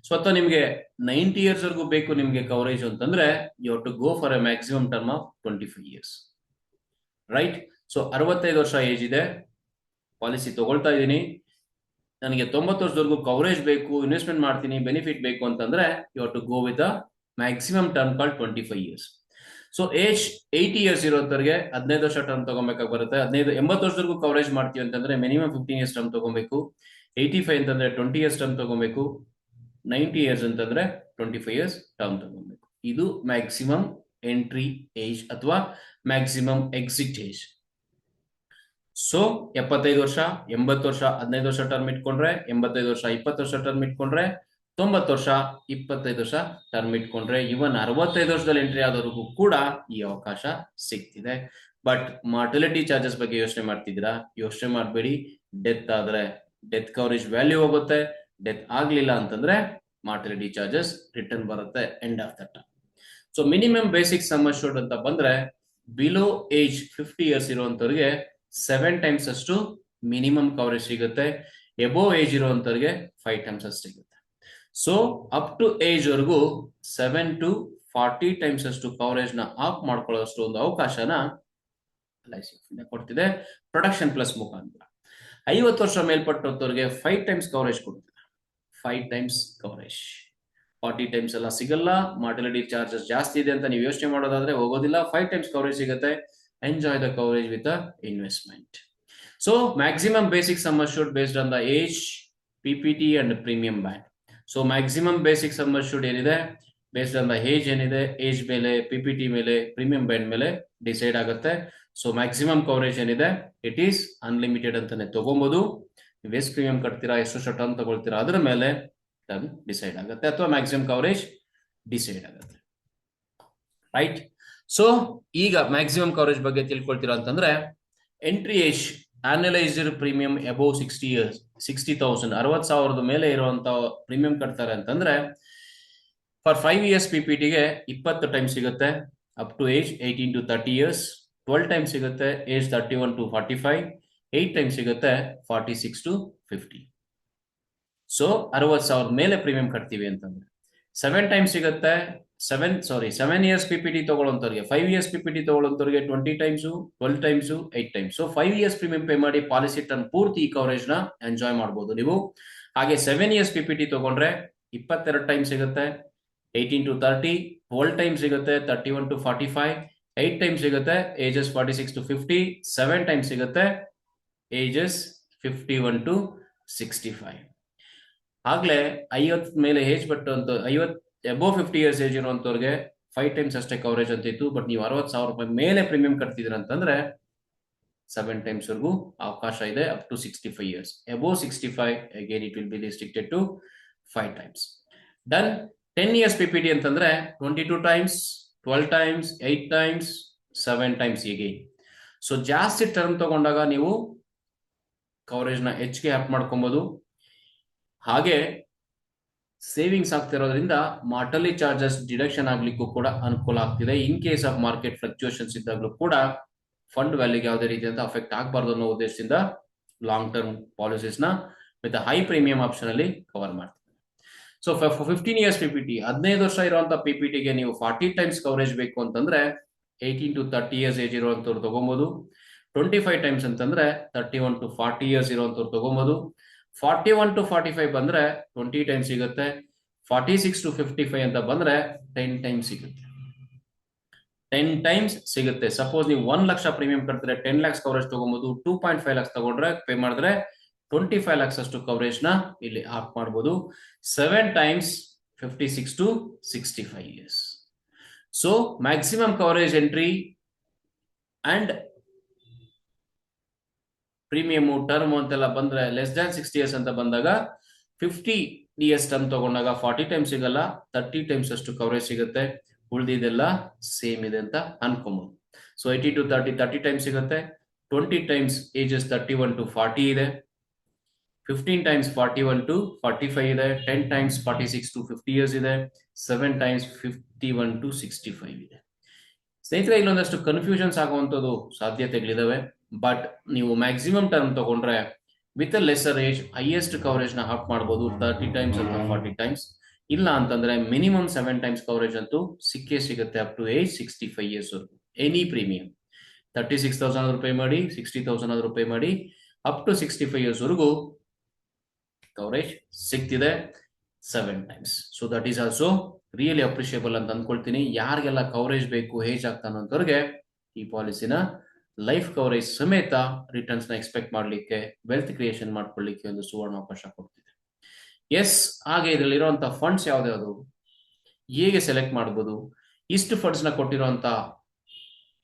ಸೊ ಅಥವಾ ನಿಮ್ಗೆ 90 ಇಯರ್ಸ್ ವರೆಗೂ ಬೇಕು ನಿಮ್ಗೆ ಕವರೇಜ್ ಅಂತಂದ್ರೆ you have to go for a maximum term of 25 years. Right. So 65 ವರ್ಷ ಏಜ್ ಇದೆ, ಪಾಲಿಸಿ ತಗೊಳ್ತಾ ಇದ್ದೀನಿ, ನನಗೆ 90 ವರ್ಷದವರೆಗೂ ಕವರೇಜ್ ಬೇಕು, ಇನ್ವೆಸ್ಟ್ಮೆಂಟ್ ಮಾಡ್ತೀನಿ, ಬೆನಿಫಿಟ್ ಬೇಕು ಅಂತಂದ್ರೆ you have to go with a maximum term called 25 years. So age 80 years ಇರೋರಿಗೆ 15 ವರ್ಷ ಟರ್ಮ್ ತಗೊಬೇಕಾಗಿ ಬರುತ್ತೆ. 80 ವರ್ಷದವರೆಗೂ ಕವರೇಜ್ ಮಾಡ್ತೀವಿ ಅಂತಂದ್ರೆ ಮಿನಿಮಮ್ 15 ಇಯರ್ಸ್ ಟರ್ಮ್ ತಗೊಬೇಕು. 85 ಅಂತಂದ್ರೆ 20 ಇಯರ್ಸ್ ಟರ್ಮ್ ತಗೊಬೇಕು. 90 ಇಯರ್ಸ್ ಅಂತಂದ್ರೆ 25 ಇಯರ್ಸ್ ಟರ್ಮ್ ತಗೊಬೇಕು. ಇದು ಮ್ಯಾಕ್ಸಿಮಮ್ ಎಂಟ್ರಿ ಏಜ್ ಅಥವಾ ಮ್ಯಾಕ್ಸಿಮಮ್ ಎಕ್ಸಿಟ್ ಏಜ್. ಸೊ 75 ವರ್ಷ, 80 ವರ್ಷ 15 ವರ್ಷ ಟರ್ಮ್ ಇಟ್ಕೊಂಡ್ರೆ, 85 ವರ್ಷ 20 ವರ್ಷ ಟರ್ಮ್ ಇಟ್ಕೊಂಡ್ರೆ, 90 ವರ್ಷ 25 ವರ್ಷ ಟರ್ಮ್ ಇಟ್ಕೊಂಡ್ರೆ, ಇವನ್ 65 ವರ್ಷದಲ್ಲಿ ಎಂಟ್ರಿ ಆದವ್ರಿಗೂ ಕೂಡ ಈ ಅವಕಾಶ ಸಿಗ್ತಿದೆ. ಬಟ್ ಮಾರ್ಟಿಲಿಟಿ ಚಾರ್ಜಸ್ ಬಗ್ಗೆ ಯೋಚನೆ ಮಾಡ್ತಿದ್ದೀರಾ? ಯೋಚನೆ ಮಾಡಬೇಡಿ. ಡೆತ್ ಆದ್ರೆ ಡೆತ್ ಕವರೇಜ್ ವ್ಯಾಲ್ಯೂ ಹೋಗುತ್ತೆ. ಡೆತ್ ಆಗ್ಲಿಲ್ಲ ಅಂತಂದ್ರೆ ಮಾರ್ಟಿಲಿಟಿ ಚಾರ್ಜಸ್ ರಿಟರ್ನ್ ಬರುತ್ತೆ end of the term. So minimum basic some assured ಅಂತ ಬಂದ್ರೆ ಬಿಲೋ ಏಜ್ 50 ಇಯರ್ಸ್ ಇರುವಂತವ್ರಿಗೆ 7 ಟೈಮ್ಸ್ ಅಷ್ಟು ಮಿನಿಮಮ್ ಕವರೇಜ್ ಸಿಗುತ್ತೆ. ಎಬೋವ್ ಏಜ್ ಇರುವಂತವ್ರಿಗೆ 5 ಟೈಮ್ಸ್ ಅಷ್ಟು ಸಿಗುತ್ತೆ. ಸೊ ಅಪ್ ಟು ಏಜ್ ವರೆಗೂ 7 to 40 ಟೈಮ್ಸ್ ಅಷ್ಟು ಕವರೇಜ್ ನ ಆಫ್ ಮಾಡ್ಕೊಳ್ಳೋಷ್ಟು ಒಂದು ಅವಕಾಶನ LIC ಕೊಡ್ತಿದೆ ಪ್ರೊಡಕ್ಷನ್ ಪ್ಲಸ್ ಮುಖಾಂತರ. 50 ವರ್ಷ ಮೇಲ್ಪಟ್ಟವ್ರಿಗೆ 5 ಟೈಮ್ಸ್ ಕವರೇಜ್ ಕೊಡ್ತಿದೆ. 5 ಟೈಮ್ಸ್ ಕವರೇಜ್. 40 ಟೈಮ್ಸ್ ಎಲ್ಲ ಸಿಗಲ್ಲ, ಮಾರ್ಟಿಲಿಟಿ ಚಾರ್ಜಸ್ ಜಾಸ್ತಿ ಇದೆ ಅಂತ ನೀವು ಯೋಚನೆ ಮಾಡೋದಾದ್ರೆ ಹೋಗೋದಿಲ್ಲ. 5 ಟೈಮ್ಸ್ ಕವರೇಜ್ ಸಿಗುತ್ತೆ. Enjoy the coverage with investment. So maximum basic some assured based on the age, PPT and premium band. So maximum basic some assured ಏನಿದೆ ಬೇಸ್ಡ್ ಆನ್ ದ ಏಜ್ ಏನಿದೆ, ಏಜ್ ಮೇಲೆ, PPT ಮೇಲೆ, premium band ಮೇಲೆ decide ಆಗುತ್ತೆ. So maximum coverage ಏನಿದೆ it is unlimited ಅಂತಾನೆ ತಗೊಬಹುದು. ನೀವು ಎಷ್ಟು ಪ್ರೀಮಿಯಂ ಕಟ್ತೀರಾ, ಎಷ್ಟು ವರ್ಷ ಟರ್ಮ್ ತಗೊಳ್ತೀರಾ ಅದರ ಮೇಲೆ ಟರ್ಮ್ ಡಿಸೈಡ್ ಆಗುತ್ತೆ ಅಥವಾ ಮ್ಯಾಕ್ಸಿಮಮ್ ಕವರೇಜ್ ಡಿಸೈಡ್ ಆಗುತ್ತೆ. ರೈಟ್. ಸೊ ಈಗ ಮ್ಯಾಕ್ಸಿಮಮ್ ಕವರೇಜ್ ಬಗ್ಗೆ ತಿಳ್ಕೊಳ್ತೀರಾ ಅಂತಂದ್ರೆ entry age annualised premium above 60 years, 60,000 60,000 ಮೇಲೆ ಇರುವಂತ ಪ್ರೀಮಿಯಂ ಕಟ್ತಾರೆ ಅಂತಂದ್ರೆ ಫಾರ್ 5 ಇಯರ್ಸ್ PPTಗೆ 20 ಟೈಮ್ ಸಿಗುತ್ತೆ. Up to age 18 to 30 years. 12 time ಸಿಗುತ್ತೆ ಏಜ್ 31 to 45. 8 ಟೈಮ್ ಸಿಗುತ್ತೆ 46 to 50. ಸೊ 60,000 ಮೇಲೆ ಪ್ರೀಮಿಯಂ ಕಟ್ತೀವಿ ಅಂತಂದ್ರೆ 7 ಟೈಮ್ ಸಿಗುತ್ತೆ 7 years PPT ತಗೊಳ್ಳೋಂಥವ್ರಿಗೆ, 5 years PPT ತಗೊಳ್ಳೋಂಥವ್ರಿಗೆ 20 times, 12 times, 8 times. So 5 years premium pay ಮಾಡಿ ಪಾಲಿಸಿ ಟರ್ನ್ ಪೂರ್ತಿ ಈ ಕವರೇಜ್ ನ ಎಂಜಾಯ್ ಮಾಡಬಹುದು ನೀವು. ಹಾಗೆ 7 ಇಯರ್ಸ್ PPT ತಗೊಂಡ್ರೆ 22 ಟೈಮ್ ಸಿಗುತ್ತೆ, 18 to 30, 12 ಟೈಮ್ ಸಿಗುತ್ತೆ, 31 to 45, 8 ಟೈಮ್ ಸಿಗುತ್ತೆ, ಏಜಸ್ 46 to 50, 7 ಟೈಮ್ ಸಿಗುತ್ತೆ, ಏಜಸ್ 51 to 65. ಆಗ್ಲೇ 50 ಮೇಲೆ ಏಜ್ ಬಟ್ ಅಂತ 50 ಅಬೋವ್ 50 ಇಯರ್ಸ್ ಏಜ್ ಇರುವಂತವ್ರಿಗೆ 5 ಟೈಮ್ಸ್ ಅಷ್ಟೇ ಕವರೇಜ್ ಅಂತ ಇತ್ತು. ಬಟ್ ನೀವು 60,000 ರೂಪಾಯಿ ಮೇಲೆ ಪ್ರೀಮಿಯಂ ಕಟ್ತಿದ್ರ ಅಂತಂದ್ರೆ 7 ಟೈಮ್ಸ್ ವರೆಗೂ ಅವಕಾಶ ಇದೆ, up to 65 years. Above 65 again it will be restricted to 5 times. Done. 10 years PPT ಅಂತಂದ್ರೆ 22 times, 12 times, 8 times, 7 times again. So ಜಾಸ್ತಿ ಟರ್ಮ್ ತಗೊಂಡಾಗ ನೀವು ಕವರೇಜ್ ನ ಹೆಚ್ಚಿಗೆ ಅಪ್ ಮಾಡ್ಕೊಬಹುದು. ಹಾಗೆ ಸೇವಿಂಗ್ಸ್ ಆಗ್ತಿರೋದ್ರಿಂದ ಮಾರ್ಟಲಿ ಚಾರ್ಜಸ್ ಡಿಡಕ್ಷನ್ ಆಗ್ಲಿಕ್ಕೂ ಕೂಡ ಅನುಕೂಲ ಆಗ್ತಿದೆ. In case of market fluctuations ಇದ್ದಾಗಲೂ ಕೂಡ ಫಂಡ್ ವ್ಯಾಲ್ಯೂಗೆ ಯಾವುದೇ ರೀತಿಯಂತ ಅಫೆಕ್ಟ್ ಆಗಬಾರ್ದು ಅನ್ನೋ ಉದ್ದೇಶದಿಂದ ಲಾಂಗ್ ಟರ್ಮ್ ಪಾಲಿಸೀಸ್ ನ ವಿತ್ ಹೈ ಪ್ರೀಮಿಯಂ ಆಪ್ಷನ್ ಅಲ್ಲಿ ಕವರ್ ಮಾಡ್ತೀವಿ. ಸೊ 15 ಇಯರ್ಸ್ PPT, 15 ವರ್ಷ ಇರುವಂತಹ PPTಗೆ ನೀವು 40 ಟೈಮ್ಸ್ ಕವರೇಜ್ ಬೇಕು ಅಂತಂದ್ರೆ 18 to 30 ಇಯರ್ಸ್ ಏಜ್ ಇರುವಂತವ್ರು ತಗೊಬಹುದು. 25 ಟೈಮ್ಸ್ ಅಂತಂದ್ರೆ 31 to 40 ಇಯರ್ಸ್ ಇರುವಂತವ್ರು ತಗೊಬಹುದು. 41 to 45 ಬಂದ್ರೆ 20 ಟೈಮ್ಸ್ ಸಿಗುತ್ತೆ. 46 to 55 ಅಂತ ಬಂದ್ರೆ 10 ಟೈಮ್ಸ್ ಸಿಗುತ್ತೆ. 10 ಟೈಮ್ಸ್ ಸಿಗುತ್ತೆ. ಸಪೋಸ್ ನೀವು 1 ಲಕ್ಷ ಪ್ರೀಮಿಯಂ ಕಟ್ಟಿದ್ರೆ 10 lakhs ಕವರೇಜ್ ತಗೊಬಹುದು. 2.5 lakhs ತಗೊಂಡ್ರೆ ಪೇ ಮಾಡಿದ್ರೆ 25 lakhs ಅಷ್ಟು ಕವರೇಜ್ ನ ಇಲ್ಲಿ ಆಪ್ ಮಾಡಬಹುದು. 7 times 56 to 65 years. So maximum coverage entry and premium term ಅಂತೆಲ್ಲ ಬಂದ್ರೆ ಲೆಸ್ ದ್ಯಾನ್ 60 ಇಯರ್ಸ್ ಅಂತ ಬಂದಾಗ 50 ಇಯರ್ಸ್ ಟರ್ಮ್ ತಗೊಂಡಾಗ 40 ಟೈಮ್ಸ್ ಸಿಗಲ್ಲ, 30 ಟೈಮ್ಸ್ ಅಷ್ಟು ಕವರೇಜ್ ಸಿಗುತ್ತೆ. ಉಳಿದಿದೆಲ್ಲ ಸೇಮ್ ಇದೆ ಅಂತ ಅನ್ಕೊಬಹುದು. ಸೊ 80 to 30 ಟೈಮ್ಸ್ ಸಿಗುತ್ತೆ. 20 ಟೈಮ್ಸ್ ಏಜಸ್ 31 to 40 ಇದೆ. 15 ಟೈಮ್ಸ್ 41 to 45 ಇದೆ. 10 ಟೈಮ್ಸ್ 46 to 50 ಇಯರ್ಸ್ ಇದೆ. 7 ಟೈಮ್ಸ್ 51 to 65 ಇದೆ. ಸ್ನೇಹಿತರೆ, ಇಲ್ಲೊಂದಷ್ಟು ಕನ್ಫ್ಯೂಷನ್ಸ್ ಆಗುವಂಥದ್ದು ಸಾಧ್ಯತೆಗಳಿದಾವೆ. ಬಟ್ ನೀವು ಮ್ಯಾಕ್ಸಿಮಮ್ ಟರ್ಮ್ ತಗೊಂಡ್ರೆ with a lesser age highest coverage ನ ಹಾಪ್ ಮಾಡಬಹುದು, 30 ಟೈಮ್ಸ್ ಅಥವಾ 40 ಟೈಮ್ಸ್. ಇಲ್ಲ ಅಂತಂದ್ರೆ ಮಿನಿಮಮ್ 7 ಟೈಮ್ಸ್ ಕವರೇಜ್ ಅಂತೂ ಸಿಕ್ಕೇ ಸಿಗುತ್ತೆ ಅಪ್ ಟು ಏಜ್ 65 ಇಯರ್ಸ್ ವರೆಗೂ. ಎನಿ ಪ್ರೀಮಿಯಂ 36,000 ರೂಪಾಯಿ ಮಾಡಿ, 60,000 ರೂಪಾಯಿ ಮಾಡಿ, ಅಪ್ ಟು 65 ಇಯರ್ಸ್ ವರೆಗೂ ಕವರೇಜ್ ಸಿಗ್ತಿದೆ 7 times. So that is also really appreciable ಅಂತ ಅಂದ್ಕೊಳ್ತೀನಿ. ಯಾರಿಗೆಲ್ಲ ಕವರೇಜ್ ಬೇಕು ಏಜ್ ಆಗ್ತಾನಂತವ್ರಿಗೆ ಈ ಪಾಲಿಸಿನ ಲೈಫ್ ಕವರೇಜ್ ಸಮೇತ ರಿಟರ್ನ್ಸ್ ನ ಎಕ್ಸ್ಪೆಕ್ಟ್ ಮಾಡ್ಲಿಕ್ಕೆ, ವೆಲ್ತ್ ಕ್ರಿಯೇಷನ್ ಮಾಡ್ಕೊಳ್ಳಿಕ್ಕೆ ಒಂದು ಸುವರ್ಣ ಅವಕಾಶ ಕೊಡ್ತಿದೆ. ಎಸ್, ಹಾಗೆ ಇದರಲ್ಲಿ ಇರುವಂತಹ ಫಂಡ್ಸ್ ಯಾವ್ದು, ಹೇಗೆ ಸೆಲೆಕ್ಟ್ ಮಾಡಬಹುದು, ಇಷ್ಟು ಫಂಡ್ಸ್ ನ ಕೊಟ್ಟಿರುವಂತ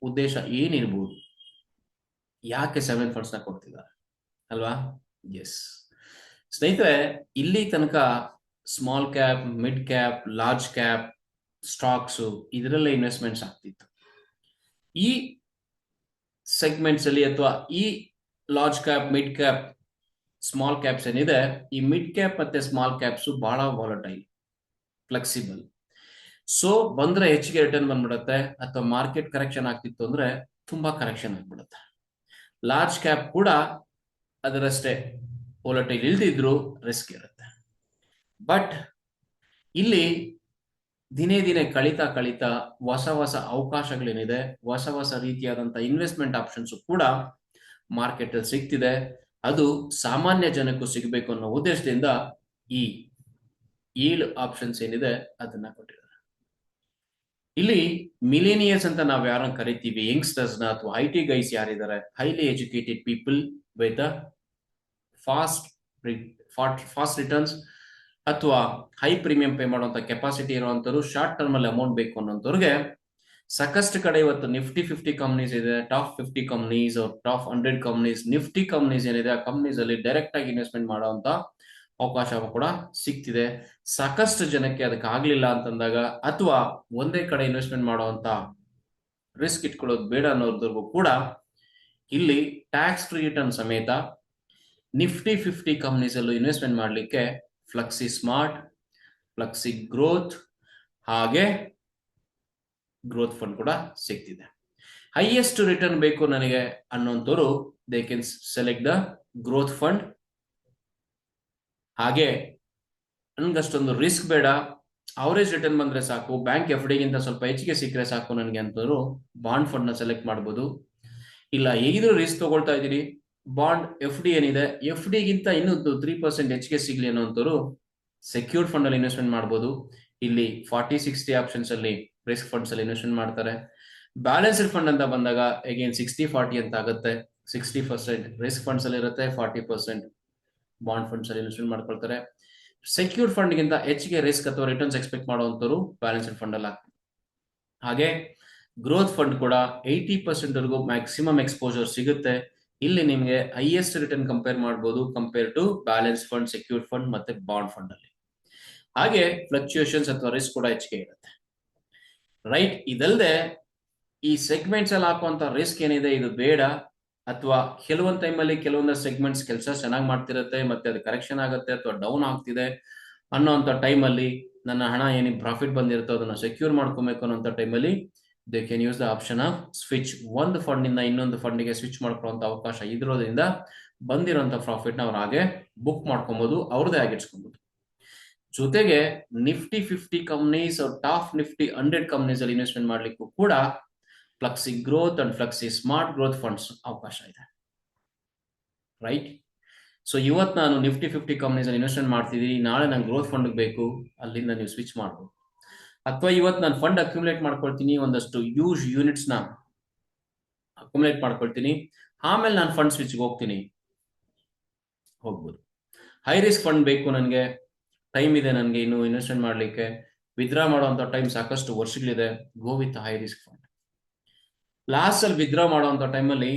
ಉದ್ದೇಶ ಏನಿರ್ಬೋದು, ಯಾಕೆ 7 ಫಂಡ್ಸ್ ನ ಕೊಡ್ತಿದ್ದಾರೆ ಅಲ್ವಾ? ಎಸ್ ಸ್ನೇಹಿತರೆ, ಇಲ್ಲಿ ತನಕ small cap, mid cap, large cap stocks ಇದರಲ್ಲೇ ಇನ್ವೆಸ್ಟ್ಮೆಂಟ್ಸ್ ಆಗ್ತಿತ್ತು. ಈ ಸೆಗ್ಮೆಂಟ್ಸ್ ಅಲ್ಲಿ ಅಥವಾ ಈ large cap, mid cap, small caps ಏನಿದೆ, ಈ ಮಿಡ್ ಕ್ಯಾಪ್ ಮತ್ತೆ ಸ್ಮಾಲ್ ಕ್ಯಾಪ್ಸ್ ಬಹಳ ವಾಲಟೈಲ್, ಫ್ಲೆಕ್ಸಿಬಲ್. ಸೊ ಬಂದ್ರೆ ಹೆಚ್ಚಿಗೆ ರಿಟರ್ನ್ ಬಂದ್ಬಿಡುತ್ತೆ, ಅಥವಾ ಮಾರ್ಕೆಟ್ ಕರೆಕ್ಷನ್ ಆಗ್ತಿತ್ತು ಅಂದ್ರೆ ತುಂಬಾ ಕರೆಕ್ಷನ್ ಆಗ್ಬಿಡುತ್ತೆ. ಲಾರ್ಜ್ ಕ್ಯಾಪ್ ಕೂಡ ಅದರಷ್ಟೇ ವಾಲಟೈಲ್ ಇಲ್ದಿದ್ರು ರಿಸ್ಕ್ ಇರುತ್ತೆ. ಬಟ್ ಇಲ್ಲಿ ದಿನೇ ದಿನೇ ಕಳಿತಾ ಹೊಸ ಅವಕಾಶಗಳೇನಿದೆ, ಹೊಸ ರೀತಿಯಾದಂತಹ ಇನ್ವೆಸ್ಟ್ಮೆಂಟ್ ಆಪ್ಷನ್ಸ್ ಕೂಡ ಮಾರ್ಕೆಟ್ ಅಲ್ಲಿ ಸಿಗ್ತಿದೆ. ಅದು ಸಾಮಾನ್ಯ ಜನಕ್ಕೂ ಸಿಗಬೇಕು ಅನ್ನೋ ಉದ್ದೇಶದಿಂದ ಈ ಈಲ್ಡ್ ಆಪ್ಷನ್ಸ್ ಏನಿದೆ ಅದನ್ನ ಕೊಟ್ಟಿದ್ದಾರೆ. ಇಲ್ಲಿ ಮಿಲೇನಿಯರ್ಸ್ ಅಂತ ನಾವು ಯಾರನ್ನ ಕರಿತೀವಿ, ಯಂಗ್ಸ್ಟರ್ಸ್ ನ ಅಥವಾ IT ಗೈಸ್ ಯಾರಿದ್ದಾರೆ, highly educated people with fast returns ಅಥವಾ ಹೈ ಪ್ರೀಮಿಯಂ ಪೇ ಮಾಡುವಂತ ಕೆಪಾಸಿಟಿ ಇರುವಂತವ್ರು, ಶಾರ್ಟ್ ಟರ್ಮ್ ಅಲ್ಲಿ ಅಮೌಂಟ್ ಬೇಕು ಅನ್ನೋಂಥವ್ರಿಗೆ ಸಾಕಷ್ಟು ಕಡೆ ಇವತ್ತು ನಿಫ್ಟಿ 50 ಕಂಪ್ನೀಸ್ ಇದೆ, top 50 companies, top 100 companies, Nifty companies ಏನಿದೆ ಆ ಕಂಪ್ನೀಸ್ ಅಲ್ಲಿ ಡೈರೆಕ್ಟ್ ಆಗಿ ಇನ್ವೆಸ್ಟ್ಮೆಂಟ್ ಮಾಡುವಂತ ಅವಕಾಶ ಕೂಡ ಸಿಗ್ತಿದೆ. ಸಾಕಷ್ಟು ಜನಕ್ಕೆ ಅದಕ್ಕೆ ಆಗ್ಲಿಲ್ಲ ಅಂತಂದಾಗ, ಅಥವಾ ಒಂದೇ ಕಡೆ ಇನ್ವೆಸ್ಟ್ಮೆಂಟ್ ಮಾಡುವಂತ ರಿಸ್ಕ್ ಇಟ್ಕೊಳ್ಳೋದು ಬೇಡ ಅನ್ನೋದ್ರಿಗೂ ಕೂಡ ಇಲ್ಲಿ ಟ್ಯಾಕ್ಸ್ ಫ್ರೀ ರಿಟರ್ನ್ ಸಮೇತ ನಿಫ್ಟಿ 50 ಕಂಪ್ನೀಸ್ ಅಲ್ಲೂ ಇನ್ವೆಸ್ಟ್ಮೆಂಟ್ ಮಾಡಲಿಕ್ಕೆ ಫ್ಲೆಕ್ಸಿ ಸ್ಮಾರ್ಟ್, ಫ್ಲೆಕ್ಸಿ ಗ್ರೋತ್ ಹಾಗೆ ಗ್ರೋತ್ ಫಂಡ್ ಕೂಡ ಸಿಗ್ತಿದೆ. ಹೈಯೆಸ್ಟ್ ರಿಟರ್ನ್ ಬೇಕು ನನಗೆ ಅನ್ನೋಂಥವ್ರು they can select the growth fund. ಹಾಗೆ ನನ್ಗಷ್ಟೊಂದು ರಿಸ್ಕ್ ಬೇಡ, ಅವರೇಜ್ ರಿಟರ್ನ್ ಬಂದ್ರೆ ಸಾಕು, ಬ್ಯಾಂಕ್ ಎಫ್ ಡಿಗಿಂತ ಸ್ವಲ್ಪ ಹೆಚ್ಚಿಗೆ ಸಿಕ್ಕರೆ ಸಾಕು ನನಗೆ ಅಂತಂದ್ರು ಬಾಂಡ್ ಫಂಡ್ ನ ಸೆಲೆಕ್ಟ್ ಮಾಡಬಹುದು. ಇಲ್ಲ ಹೇಗಿದ್ರು ರಿಸ್ಕ್ ತಗೊಳ್ತಾ ಇದ್ದೀರಿ, ಬಾಂಡ್ ಎಫ್ ಡಿ ಏನಿದೆ ಎಫ್ ಡಿಗಿಂತ ಇನ್ನೂ 3% ಹೆಚ್ಚಿಗೆ ಸಿಗ್ಲಿ ಅನ್ನೋಂಥವ್ರು ಸೆಕ್ಯೂರ್ಡ್ ಫಂಡ್ ಅಲ್ಲಿ ಇನ್ವೆಸ್ಟ್ಮೆಂಟ್ ಮಾಡಬಹುದು. ಇಲ್ಲಿ 40-60 ಆಪ್ಷನ್ಸ್ ಅಲ್ಲಿ ರಿಸ್ಕ್ ಫಂಡ್ಸ್ ಅಲ್ಲಿ ಇನ್ವೆಸ್ಟ್ಮೆಂಟ್ ಮಾಡ್ತಾರೆ. ಬ್ಯಾಲೆನ್ಸ್ಡ್ ಫಂಡ್ ಅಂತ ಬಂದಾಗ ಅಗೇನ್ 60-40 ಅಂತ ಆಗುತ್ತೆ. 60% ರಿಸ್ಕ್ ಫಂಡ್ಸ್ ಅಲ್ಲಿ ಇರುತ್ತೆ, 40% ಬಾಂಡ್ ಫಂಡ್ಸ್ ಅಲ್ಲಿ ಇನ್ವೆಸ್ಟ್ಮೆಂಟ್ ಮಾಡ್ಕೊಳ್ತಾರೆ. ಸೆಕ್ಯೂರ್ಡ್ ಫಂಡ್ ಗಿಂತ ಹೆಚ್ಚಿಗೆ ರಿಸ್ಕ್ ಅಥವಾ ರಿಟರ್ನ್ಸ್ ಎಕ್ಸ್ಪೆಕ್ಟ್ ಮಾಡುವಂತವರು ಬ್ಯಾಲೆನ್ಸ್ಡ್ ಫಂಡ್ ಅಲ್ಲಿ ಆಗ್ತದೆ. ಹಾಗೆ ಗ್ರೋತ್ ಫಂಡ್ ಕೂಡ 80% ವರೆಗೂ ಮ್ಯಾಕ್ಸಿಮಮ್ ಎಕ್ಸ್ಪೋಜರ್ ಸಿಗುತ್ತೆ. ಇಲ್ಲಿ ನಿಮಗೆ ಹೈಯೆಸ್ಟ್ ರಿಟರ್ನ್ ಕಂಪೇರ್ ಮಾಡಬಹುದು compare to balance fund, secured fund ಮತ್ತೆ ಬಾಂಡ್ ಫಂಡ್ ಅಲ್ಲಿ. ಹಾಗೆ ಫ್ಲಕ್ಚುಯೇಷನ್ಸ್ ಅಥವಾ ರಿಸ್ಕ್ ಕೂಡ ಹೆಚ್ಚಿಗೆ ಇರುತ್ತೆ. ರೈಟ್, ಇದಲ್ಲದೆ ಈ ಸೆಗ್ಮೆಂಟ್ಸ್ ಅಲ್ಲಿ ಹಾಕುವಂತ ರಿಸ್ಕ್ ಏನಿದೆ ಇದು ಬೇಡ, ಅಥವಾ ಕೆಲವೊಂದು ಟೈಮಲ್ಲಿ ಕೆಲವೊಂದು ಸೆಗ್ಮೆಂಟ್ಸ್ ಕೆಲಸ ಚೆನ್ನಾಗಿ ಮಾಡ್ತಿರುತ್ತೆ ಮತ್ತೆ ಅದು ಕರೆಕ್ಷನ್ ಆಗುತ್ತೆ ಅಥವಾ ಡೌನ್ ಆಗ್ತಿದೆ ಅನ್ನೋಂಥ ಟೈಮಲ್ಲಿ ನನ್ನ ಹಣ ಏನಿಗೆ ಪ್ರಾಫಿಟ್ ಬಂದಿರುತ್ತೋ ಅದನ್ನ ಸೆಕ್ಯೂರ್ ಮಾಡ್ಕೊಬೇಕು ಅನ್ನೋಂಥ ಟೈಮಲ್ಲಿ they can use the option off switch. ಒಂದು ಫಂಡ್ ಇಂದ ಇನ್ನೊಂದು ಫಂಡಿಗೆ ಸ್ವಿಚ್ ಮಾಡ್ಕೊಳ್ಳುವಂತ ಅವಕಾಶ ಇದ್ರೋದ್ರಿಂದ ಬಂದಿರುವಂತ ಪ್ರಾಫಿಟ್ ನ ಅವ್ರು ಹಾಗೆ ಬುಕ್ ಮಾಡ್ಕೊಬಹುದು, ಅವ್ರದೇ ಆಗಿಟ್ಸ್ಕೊಬಹುದು. ಜೊತೆಗೆ Nifty 50 companies top Nifty 100 companies ಅಲ್ಲಿ ಇನ್ವೆಸ್ಟ್ಮೆಂಟ್ ಮಾಡ್ಲಿಕ್ಕೂ ಕೂಡ flexi growth and flexi smart growth funds ಅವಕಾಶ ಇದೆ. ರೈಟ್, ಸೊ ಇವತ್ತು ನಾನು ನಿಫ್ಟಿ 50 ಕಂಪ್ನೀಸ್ ಅಲ್ಲಿ ಇನ್ವೆಸ್ಟ್ಮೆಂಟ್ ಮಾಡ್ತಿದ್ದೀನಿ, ನಾಳೆ ನಂಗೆ ಗ್ರೋತ್ ಫಂಡ್ ಬೇಕು, ಅಲ್ಲಿಂದ ನೀವು ಸ್ವಿಚ್ ಮಾಡ್ಬೋದು. ಅಥವಾ ಇವತ್ತು ನಾನು ಫಂಡ್ ಅಕ್ಯುಮುಲೇಟ್ ಮಾಡ್ಕೊಳ್ತೀನಿ, ಒಂದಷ್ಟು ಯೂಸ್ ಯೂನಿಟ್ಸ್ ನ ಅಕ್ಯುಮುಲೇಟ್ ಮಾಡ್ಕೊಳ್ತೀನಿ, ಆಮೇಲೆ ನಾನು ಫಂಡ್ ಸ್ವಿಚ್ ಹೋಗ್ತೀನಿ, ಹೋಗ್ಬೋದು. ಹೈ ರಿಸ್ಕ್ ಫಂಡ್ ಬೇಕು ನನಗೆ, ಟೈಮ್ ಇದೆ ನನಗೆ ಇನ್ನು ಇನ್ವೆಸ್ಟ್ಮೆಂಟ್ ಮಾಡ್ಲಿಕ್ಕೆ, ವಿತ್ಡ್ರಾ ಮಾಡುವಂತ ಟೈಮ್ ಸಾಕಷ್ಟು ವರ್ಷಗಳಿದೆ, go with high risk fund. Last ಅಲ್ಲಿ ವಿತ್ಡ್ರಾ ಮಾಡುವಂತ ಟೈಮಲ್ಲಿ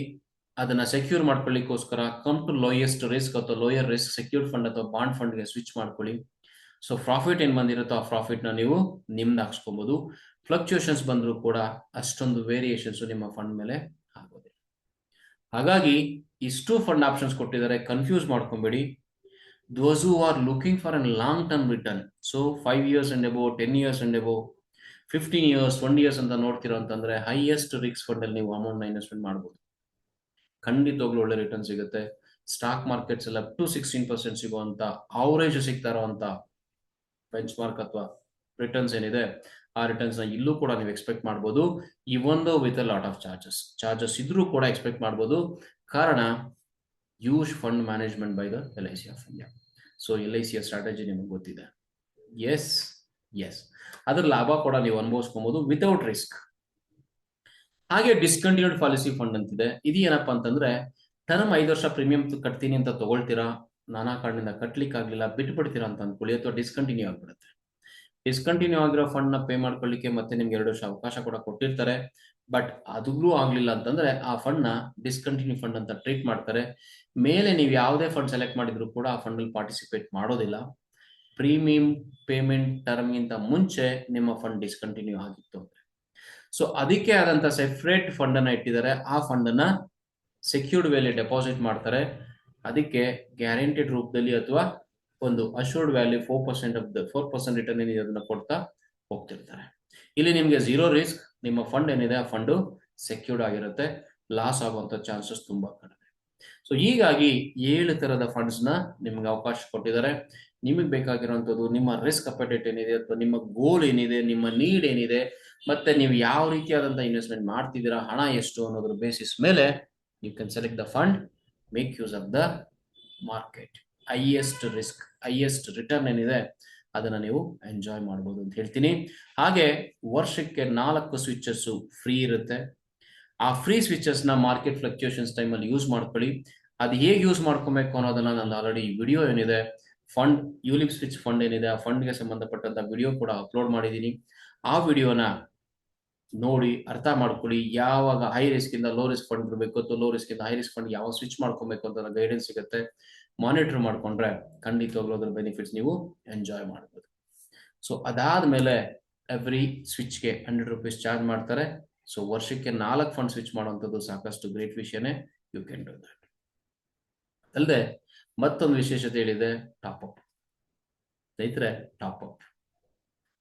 ಅದನ್ನ ಸೆಕ್ಯೂರ್ ಮಾಡ್ಕೊಳ್ಳಿಕ್ಕೋಸ್ಕರ ಕಮ್ ಟು ಲೋಯೆಸ್ಟ್ ರಿಸ್ಕ್ ಅಥವಾ ಲೋಯರ್ ರಿಸ್ಕ್ ಸೆಕ್ಯೂರ್ಡ್ ಫಂಡ್ ಅಥವಾ ಬಾಂಡ್ ಫಂಡ್ಗೆ ಸ್ವಿಚ್ ಮಾಡ್ಕೊಳ್ಳಿ. ಸೊ ಪ್ರಾಫಿಟ್ ಏನ್ ಬಂದಿರುತ್ತೋ ಆ ಪ್ರಾಫಿಟ್ ನ ನೀವು ನಿಮ್ದು ಹಾಕ್ಸ್ಕೊಬಹುದು. ಫ್ಲಕ್ಚುಯೇಷನ್ಸ್ ಬಂದರೂ ಕೂಡ ಅಷ್ಟೊಂದು ವೇರಿಯೇಷನ್ಸ್ ನಿಮ್ಮ ಫಂಡ್ ಮೇಲೆ ಆಗೋದಿಲ್ಲ. ಹಾಗಾಗಿ ಇಷ್ಟು ಫಂಡ್ ಆಪ್ಷನ್ಸ್ ಕೊಟ್ಟಿದ್ದಾರೆ, confuse ಮಾಡ್ಕೊಂಬೇಡಿ. Those who are looking for a long term return, so 5 years and above, 10 years and above, 15 years, 20 years ಅಂತ ನೋಡ್ತಿರೋ ಅಂತಂದ್ರೆ ಹೈಯೆಸ್ಟ್ ರಿಸ್ಕ್ ಫಂಡ್ ಅಲ್ಲಿ ನೀವು ಅಮೌಂಟ್ ನ ಇನ್ವೆಸ್ಟ್ಮೆಂಟ್ ಮಾಡಬಹುದು. ಖಂಡಿತವಾಗ್ಲೂ ಒಳ್ಳೆ ರಿಟರ್ನ್ ಸಿಗುತ್ತೆ. ಸ್ಟಾಕ್ ಮಾರ್ಕೆಟ್ಸ್ ಎಲ್ಲ 16% ಸಿಗುವಂತ ಅವರೇಜ್ ಸಿಗ್ತಾ ಇರುವಂತ ಬೆಂಚ್ ಮಾರ್ಕ್ ಅಥವಾ ರಿಟರ್ನ್ಸ್ ಏನಿದೆ ಆ ರಿಟರ್ನ್ಸ್ ನ ಇಲ್ಲೂ ಕೂಡ ನೀವು ಎಕ್ಸ್ಪೆಕ್ಟ್ ಮಾಡಬಹುದು. ಈ ಒಂದು with a lot of charges ಇದ್ರೂ ಕೂಡ ಎಕ್ಸ್ಪೆಕ್ಟ್ ಮಾಡಬಹುದು. ಕಾರಣ use fund management by the LIC of India. So LIC strategy ನಿಮಗೆ ಗೊತ್ತಿದೆ. ಎಸ್ ಅದ್ರ ಲಾಭ ಕೂಡ ನೀವು ಅನುಭವಿಸ್ಕೊಬಹುದು ವಿತೌಟ್ ರಿಸ್ಕ್. ಹಾಗೆ ಡಿಸ್ಕಂಟಿನ್ಯೂಡ್ ಪಾಲಿಸಿ ಫಂಡ್ ಅಂತಿದೆ. ಇದು ಏನಪ್ಪಾ ಅಂತಂದ್ರೆ ಟರ್ಮ್ 5 ವರ್ಷ ಪ್ರೀಮಿಯಂ ಕಟ್ತೀನಿ ಅಂತ ತಗೊಳ್ತೀರಾ, ನಾನಾ ಕಾರಣದಿಂದ ಕಟ್ಲಿಕ್ಕೆ ಆಗ್ಲಿಲ್ಲ, ಬಿಟ್ಬಿಡ್ತೀರಾ ಅಂತ ಅನ್ಕೊಳ್ಳಿ, ಅಥವಾ ಡಿಸ್ಕಂಟಿನ್ಯೂ ಆಗ್ಬಿಡುತ್ತೆ. ಡಿಸ್ಕಂಟಿನ್ಯೂ ಆಗಿರೋ ಫಂಡ್ ನ ಪೇ ಮಾಡ್ಕೊಳ್ಳಿಕ್ಕೆ ಮತ್ತೆ ನಿಮ್ಗೆ 2 ವರ್ಷ ಅವಕಾಶ ಕೂಡ ಕೊಟ್ಟಿರ್ತಾರೆ. ಬಟ್ ಅದುಗೂ ಆಗ್ಲಿಲ್ಲ ಅಂತಂದ್ರೆ ಆ ಫಂಡ್ ನ ಡಿಸ್ಕಂಟಿನ್ಯೂ ಫಂಡ್ ಅಂತ ಟ್ರೀಟ್ ಮಾಡ್ತಾರೆ. ಮೇಲೆ ನೀವು ಯಾವುದೇ ಫಂಡ್ ಸೆಲೆಕ್ಟ್ ಮಾಡಿದ್ರು ಕೂಡ ಆ ಫಂಡ್ ಅಲ್ಲಿ ಪಾರ್ಟಿಸಿಪೇಟ್ ಮಾಡೋದಿಲ್ಲ. ಪ್ರೀಮಿಯಂ ಪೇಮೆಂಟ್ ಟರ್ಮ್ ಗಿಂತ ಮುಂಚೆ ನಿಮ್ಮ ಫಂಡ್ ಡಿಸ್ಕಂಟಿನ್ಯೂ ಆಗಿತ್ತು ಅಂದ್ರೆ ಸೊ ಅದಕ್ಕೆ ಆದಂತ ಸೆಪರೇಟ್ ಫಂಡ್ ಅನ್ನ ಇಟ್ಟಿದ್ದಾರೆ. ಆ ಫಂಡ್ ಅನ್ನ ಸೆಕ್ಯೂರ್ಡ್ ವೇಲಿ ಡೆಪಾಸಿಟ್ ಮಾಡ್ತಾರೆ. ಅದಕ್ಕೆ ಗ್ಯಾರಂಟಿಡ್ ರೂಪದಲ್ಲಿ ಅಥವಾ ಒಂದು ಅಶ್ಯೂರ್ಡ್ ವ್ಯಾಲ್ಯೂ 4% ರಿಟರ್ನ್ ಏನಿದೆ ಅದನ್ನ ಕೊಡ್ತಾ ಹೋಗ್ತಿರ್ತಾರೆ. ಇಲ್ಲಿ ನಿಮ್ಗೆ 0 ರಿಸ್ಕ್, ನಿಮ್ಮ ಫಂಡ್ ಏನಿದೆ ಆ ಫಂಡ್ ಸೆಕ್ಯೂರ್ಡ್ ಆಗಿರುತ್ತೆ, ಲಾಸ್ ಆಗುವಂತ ಚಾನ್ಸಸ್ ತುಂಬಾ ಕಡಿಮೆ. ಸೊ ಹೀಗಾಗಿ 7 ತರದ ಫಂಡ್ಸ್ ನ ನಿಮ್ಗೆ ಅವಕಾಶ ಕೊಟ್ಟಿದ್ದಾರೆ. ನಿಮಗೆ ಬೇಕಾಗಿರುವಂತದ್ದು ನಿಮ್ಮ ರಿಸ್ಕ್ ಅಪೆಟೈಟ್ ಏನಿದೆ ಅಥವಾ ನಿಮ್ಮ ಗೋಲ್ ಏನಿದೆ, ನಿಮ್ಮ ನೀಡ್ ಏನಿದೆ, ಮತ್ತೆ ನೀವು ಯಾವ ರೀತಿಯಾದಂತ ಇನ್ವೆಸ್ಟ್ಮೆಂಟ್ ಮಾಡ್ತಿದ್ದೀರಾ, ಹಣ ಎಷ್ಟು ಅನ್ನೋದ್ರ ಬೇಸಿಸ್ ಮೇಲೆ you can select the fund, make use of the market. Highest risk highest return ಏನಿದೆ ಅದನ್ನ ನೀವು ಎಂಜಾಯ್ ಮಾಡಬಹುದು ಅಂತ ಹೇಳ್ತೀನಿ. ಹಾಗೆ ವರ್ಷಕ್ಕೆ 4 ಸ್ವಿಚಸ್ ಫ್ರೀ ಇರುತ್ತೆ. ಆ ಫ್ರೀ ಸ್ವಿಚಸ್ ನ ಮಾರ್ಕೆಟ್ ಫ್ಲಕ್ಚುಯೇಷನ್ಸ್ ಟೈಮ್ ಅಲ್ಲಿ ಯೂಸ್ ಮಾಡ್ಕೊಳ್ಳಿ. ಅದು ಹೇಗೆ ಯೂಸ್ ಮಾಡ್ಕೊಬೇಕು ಅನ್ನೋದನ್ನ ನಾನು ಆಲ್ರೆಡಿ ವಿಡಿಯೋ ಏನಿದೆ ಫಂಡ್ ಯುಲಿಪ್ ಸ್ವಿಚ್ ಫಂಡ್ ಏನಿದೆ ಆ ಫಂಡ್ಗೆ ಸಂಬಂಧಪಟ್ಟಂತ ವಿಡಿಯೋ ಕೂಡ ಅಪ್ಲೋಡ್ ಮಾಡಿದ್ದೀನಿ. ಆ ವಿಡಿಯೋನ ನೋಡಿ ಅರ್ಥ ಮಾಡ್ಕೊಳ್ಳಿ. ಯಾವಾಗ ಹೈ ರಿಸ್ಕ್ ಇಂದ ಲೋ ರಿಸ್ಕ್ ಫಂಡ್ ಇರಬೇಕು ಅಥವಾ ಲೋ ರಿಸ್ಕ್ ಇಂದ ಹೈ ರಿಸ್ಕ್ ಫಂಡ್ ಯಾವಾಗ ಸ್ವಿಚ್ ಮಾಡ್ಕೊಬೇಕು ಅಂತ ಗೈಡೆನ್ಸ್ ಸಿಗುತ್ತೆ. ಮಾನಿಟರ್ ಮಾಡ್ಕೊಂಡ್ರೆ ಖಂಡಿತವಾಗ್ಲೂ ಅದ್ರ ಬೆನಿಫಿಟ್ಸ್ ನೀವು ಎಂಜಾಯ್ ಮಾಡ್ಬೋದು. ಸೊ ಅದಾದ್ಮೇಲೆ ಎವ್ರಿ ಸ್ವಿಚ್ಗೆ 100 ರೂಪೀಸ್ ಚಾರ್ಜ್ ಮಾಡ್ತಾರೆ. ಸೊ ವರ್ಷಕ್ಕೆ 4 ಫಂಡ್ ಸ್ವಿಚ್ ಮಾಡುವಂಥದ್ದು ಸಾಕಷ್ಟು ಗ್ರೇಟ್ ವಿಷಯನೇ. You can do that. ಅಲ್ಲದೆ ಮತ್ತೊಂದು ವಿಶೇಷತೆ ಹೇಳಿದೆ, ಟಾಪ್ ಅಪ್. ಸ್ನೇಹಿತರೆ, ಟಾಪ್ ಅಪ್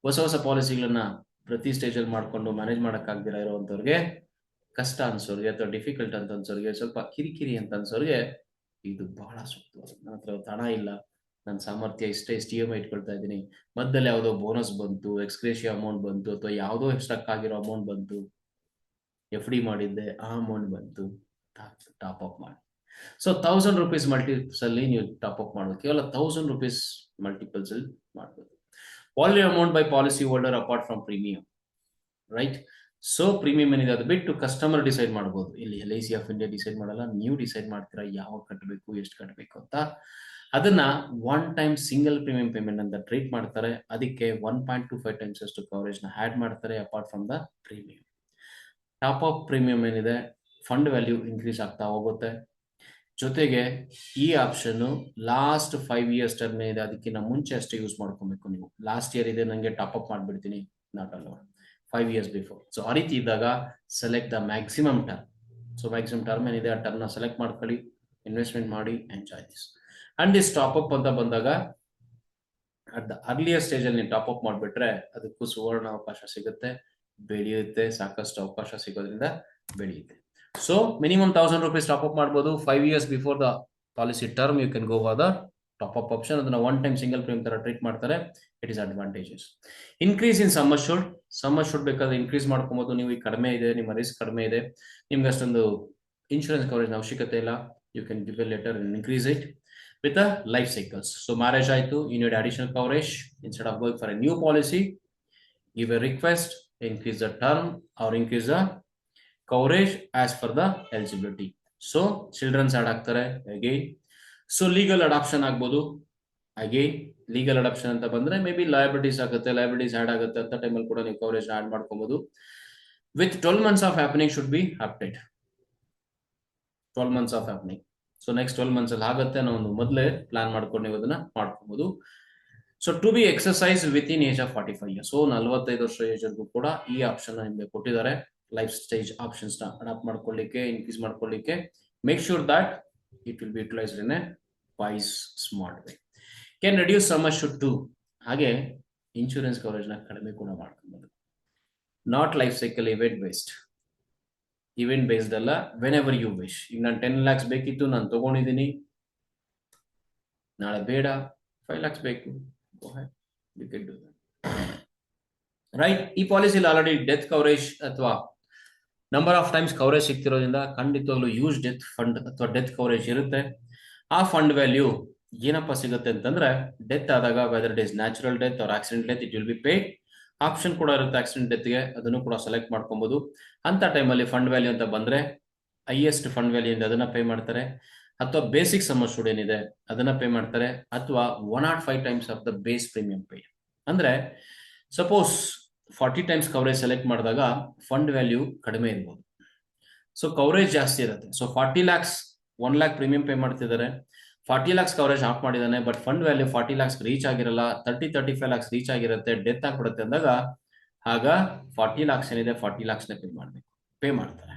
ಹೊಸ ಪಾಲಿಸಿಗಳನ್ನ ಪ್ರತಿ ಸ್ಟೇಜ್ ಅಲ್ಲಿ ಮಾಡ್ಕೊಂಡು ಮ್ಯಾನೇಜ್ ಮಾಡಕ್ಕಾಗ್ದಿರ ಇರುವಂತವ್ರಿಗೆ, ಕಷ್ಟ ಅನ್ಸೋರ್ಗೆ ಅಥವಾ ಡಿಫಿಕಲ್ಟ್ ಅಂತ ಅನ್ಸೋರ್ಗೆ, ಸ್ವಲ್ಪ ಕಿರಿಕಿರಿ ಅಂತ ಅನ್ಸೋರ್ಗೆ ಇದು ಬಹಳ ಸೂಕ್ತವಾದ. ನನ್ನ ಹತ್ರ ಹಣ ಇಲ್ಲ, ನನ್ನ ಸಾಮರ್ಥ್ಯ ಇಷ್ಟೇ EMI ಇಟ್ಕೊಳ್ತಾ ಇದ್ದೀನಿ, ಮಧ್ಯದಲ್ಲಿ ಯಾವುದೋ ಬೋನಸ್ ಬಂತು, ಎಕ್ಸ್ಗ್ರೇಷಿಯಾ ಅಮೌಂಟ್ ಬಂತು, ಅಥವಾ ಯಾವುದೋ ಸ್ಟಕ್ ಆಗಿರೋ ಅಮೌಂಟ್ ಬಂತು, FD ಮಾಡಿದ್ದೆ ಆ ಅಮೌಂಟ್ ಬಂತು, ಟಾಪ್ ಅಪ್ ಮಾಡಿ. ಸೊ 1000 rupees ಮಲ್ಟಿಪಲ್ಸ್ ಅಲ್ಲಿ ನೀವು ಟಾಪ್ ಅಪ್ ಮಾಡಬೇಕು. ಕೇವಲ 1000 rupees ಮಲ್ಟಿಪಲ್ಸ್ ಅಲ್ಲಿ ಮಾಡಬಹುದು. Volume amount by policy holder apart from premium, right? So premium ಏನಿದೆ ಅದು ಬಿಟ್ಟು ಕಸ್ಟಮರ್ ಡಿಸೈಡ್ ಮಾಡಬಹುದು. ಇಲ್ಲಿ LIC ಆಫ್ ಇಂಡಿಯಾ ಡಿಸೈಡ್ ಮಾಡಲ್ಲ, ನೀವು ಡಿಸೈಡ್ ಮಾಡ್ತೀರಾ ಯಾವಾಗ ಕಟ್ಟಬೇಕು, ಎಷ್ಟು ಕಟ್ಟಬೇಕು ಅಂತ. ಅದನ್ನ one time single premium payment ಅಂತ ಟ್ರೀಟ್ ಮಾಡ್ತಾರೆ. ಅದಕ್ಕೆ 1.25 times ಅಷ್ಟು ಕವರೇಜ್ ನ ಆಡ್ ಮಾಡ್ತಾರೆ apart from the premium. Top up premium ಏನಿದೆ ಫಂಡ್ ವ್ಯಾಲ್ಯೂ ಇನ್ಕ್ರೀಸ್ ಆಗ್ತಾ ಹೋಗುತ್ತೆ. ಜೊತೆಗೆ ಈ ಆಪ್ಷನ್ ಲಾಸ್ಟ್ 5 years ಟರ್ಮ್ ಇದೆ, ಅದಕ್ಕಿಂತ ಮುಂಚೆ ಅಷ್ಟೇ ಯೂಸ್ ಮಾಡ್ಕೊಬೇಕು ನೀವು. ಲಾಸ್ಟ್ ಇಯರ್ ಇದೆ ನನಗೆ ಟಾಪ್ ಅಪ್ ಮಾಡ್ಬಿಡ್ತೀನಿ, not allowed. 5 years before. So ಆ ರೀತಿ ಇದ್ದಾಗ select the maximum term. So maximum term ಏನಿದೆ ಆ ಟರ್ಮ್ ನ ಸೆಲೆಕ್ಟ್ ಮಾಡ್ಕೊಳ್ಳಿ, ಇನ್ವೆಸ್ಟ್ಮೆಂಟ್ ಮಾಡಿ, enjoy this. And this top up ಅಂತ ಬಂದಾಗ ಅಟ್ ದ ಅರ್ಲಿಯರ್ ಸ್ಟೇಜ್ ಅಲ್ಲಿ ನೀವು ಟಾಪ್ ಅಪ್ ಮಾಡ್ಬಿಟ್ರೆ ಅದಕ್ಕೂ ಸುವರ್ಣ ಅವಕಾಶ ಸಿಗುತ್ತೆ, ಬೆಳೆಯುತ್ತೆ. ಸಾಕಷ್ಟು ಅವಕಾಶ ಸಿಗೋದ್ರಿಂದ ಬೆಳೆಯುತ್ತೆ. So minimum 1000 rupees top up ಮಾಡ್ಬೋದು. 5 years before the policy term you can go for the top up option. ಅದನ್ನ ಒನ್ ಟೈಮ್ ಸಿಂಗಲ್ ಪ್ರೀಮಿಯಂ ತರ ಟ್ರೀಟ್ ಮಾಡ್ತಾರೆ. It is advantages. Increase in sum assured ಬೇಕಾದ್ರೆ ಇನ್ಕ್ರೀಸ್ ಮಾಡ್ಕೊಬಹುದು. ನೀವು ಈಗ ಕಡಿಮೆ ಇದೆ, ನಿಮ್ಮ ರಿಸ್ಕ್ ಕಡಿಮೆ ಇದೆ, ನಿಮ್ಗೆ ಅಷ್ಟೊಂದು ಇನ್ಶೂರೆನ್ಸ್ ಕವರೇಜ್ ಅವಶ್ಯಕತೆ ಇಲ್ಲ, you can give a letter and increase it with the life cycles. So marriage aitu, you need additional coverage. Instead of going for a new policy, give a request, increase the term or increase the coverage as per the eligibility. So children's add ಆಗ್ತಾರೆ again. So legal adoption ಆಗ್ಬೋದು. Again legal adoption ಅಂತ ಬಂದ್ರೆ may be liabilities ಆಗುತ್ತೆ, liabilities add ಆಗುತ್ತೆ ಅಂತ ಟೈಮಲ್ಲಿ ಕೂಡ ನೀವು ಕವರೇಜ್ ಆಡ್ ಮಾಡ್ಕೊಬಹುದು. With 12 months of happening should be updated. 12 months of happening. So next 12 months ಅಲ್ಲಿ ಆಗುತ್ತೆ, ನಾವು ಮೊದಲೇ ಪ್ಲಾನ್ ಮಾಡ್ಕೊಂಡು ನೀವು ಅದನ್ನ ಮಾಡ್ಕೋಬಹುದು. So to be exercise with in age of 45 years. So 45 ವರ್ಷ ಏಜ್ ವರೆಗೂ ಕೂಡ ಈ ಆಪ್ಷನ್ ನಿಮಗೆ ಕೊಟ್ಟಿದ್ದಾರೆ. ಲೈಫ್ ಸ್ಟೇಜ್ ಆಪ್ಷನ್ಸ್ ನ ಅಡಾಪ್ಟ್ ಮಾಡ್ಕೊಳ್ಳಿಕ್ಕೆ, ಇನ್ಕ್ರೀಸ್ ಮಾಡ್ಕೊಳ್ಳಿಕ್ಕೆ. Make sure that it will be utilised in a wise smart way. Can reduce sum assured too. ಹಾಗೆ ಇನ್ಶೂರೆನ್ಸ್ ಕವರೇಜ್ ನ ಕಡಿಮೆ ಕೂಡ ಮಾಡ್ಕೊಬಹುದು. Not life cycle event based. Event based ಅಲ್ಲ, whenever you wish. ಈಗ ನಾನು 10 lakhs ಬೇಕಿತ್ತು, ನಾನು ತಗೊಂಡಿದ್ದೀನಿ, ನಾಳೆ ಬೇಡ 5 lakhs ಬೇಕು, ರೈಟ್? ಈ ಪಾಲಿಸಿಲಿ ಆಲ್ರೆಡಿ ಡೆತ್ ಕವರೇಜ್ ಅಥವಾ ನಂಬರ್ ಆಫ್ ಟೈಮ್ಸ್ ಕವರೇಜ್ ಸಿಗ್ತಿರೋದ್ರಿಂದ ಖಂಡಿತವಾಗ್ಲೂ ಯೂಸ್ ಡೆತ್ ಫಂಡ್ ಅಥವಾ ಡೆತ್ ಕವರೇಜ್ ಇರುತ್ತೆ. ಆ ಫಂಡ್ ವ್ಯಾಲ್ಯೂ ಏನಪ್ಪ ಸಿಗುತ್ತೆ ಅಂತಂದ್ರೆ, ಡೆತ್ ಆದಾಗ whether it is natural death or accident death, it will be paid. Option ಕೂಡ ಇರುತ್ತೆ ಆಕ್ಸಿಡೆಂಟ್ ಡೆತ್ಗೆ, ಅದನ್ನು ಕೂಡ ಸೆಲೆಕ್ಟ್ ಮಾಡ್ಕೊಬಹುದು. ಅಂತ ಟೈಮಲ್ಲಿ ಫಂಡ್ ವ್ಯಾಲ್ಯೂ ಅಂತ ಬಂದ್ರೆ ಹೈಯೆಸ್ಟ್ ಫಂಡ್ ವ್ಯಾಲ್ಯೂ ಇಂದ ಅದನ್ನ ಪೇ ಮಾಡ್ತಾರೆ, ಅಥವಾ ಬೇಸಿಕ್ ಸಮ್ ಅಶ್ಯೂರ್ಡ್ ಏನಿದೆ ಅದನ್ನ ಪೇ ಮಾಡ್ತಾರೆ, ಅಥವಾ 105 times of the base premium pay. ಅಂದ್ರೆ ಸಪೋಸ್ 40 times ಕವರೇಜ್ ಸೆಲೆಕ್ಟ್ ಮಾಡಿದಾಗ ಫಂಡ್ ವ್ಯಾಲ್ಯೂ ಕಡಿಮೆ ಇರ್ಬೋದು, ಸೊ ಕವರೇಜ್ ಜಾಸ್ತಿ ಇರುತ್ತೆ. So 40 lakhs 1 lakh premium pay ಮಾಡ್ತಿದ್ದಾರೆ, 40 lakhs ಕವರೇಜ್ ಆಫ್ ಮಾಡಿದಾನೆ, but fund value 40 lakhs reach ಆಗಿರಲ್ಲ, 35 lakhs ರೀಚ್ ಆಗಿರುತ್ತೆ, ಡೆತ್ ಆಗ್ಬಿಡುತ್ತೆ ಅಂದಾಗ ಆಗ 40 lakhs ಏನಿದೆ 40 lakhs ನ ಪೇ ಮಾಡ್ತಾರೆ.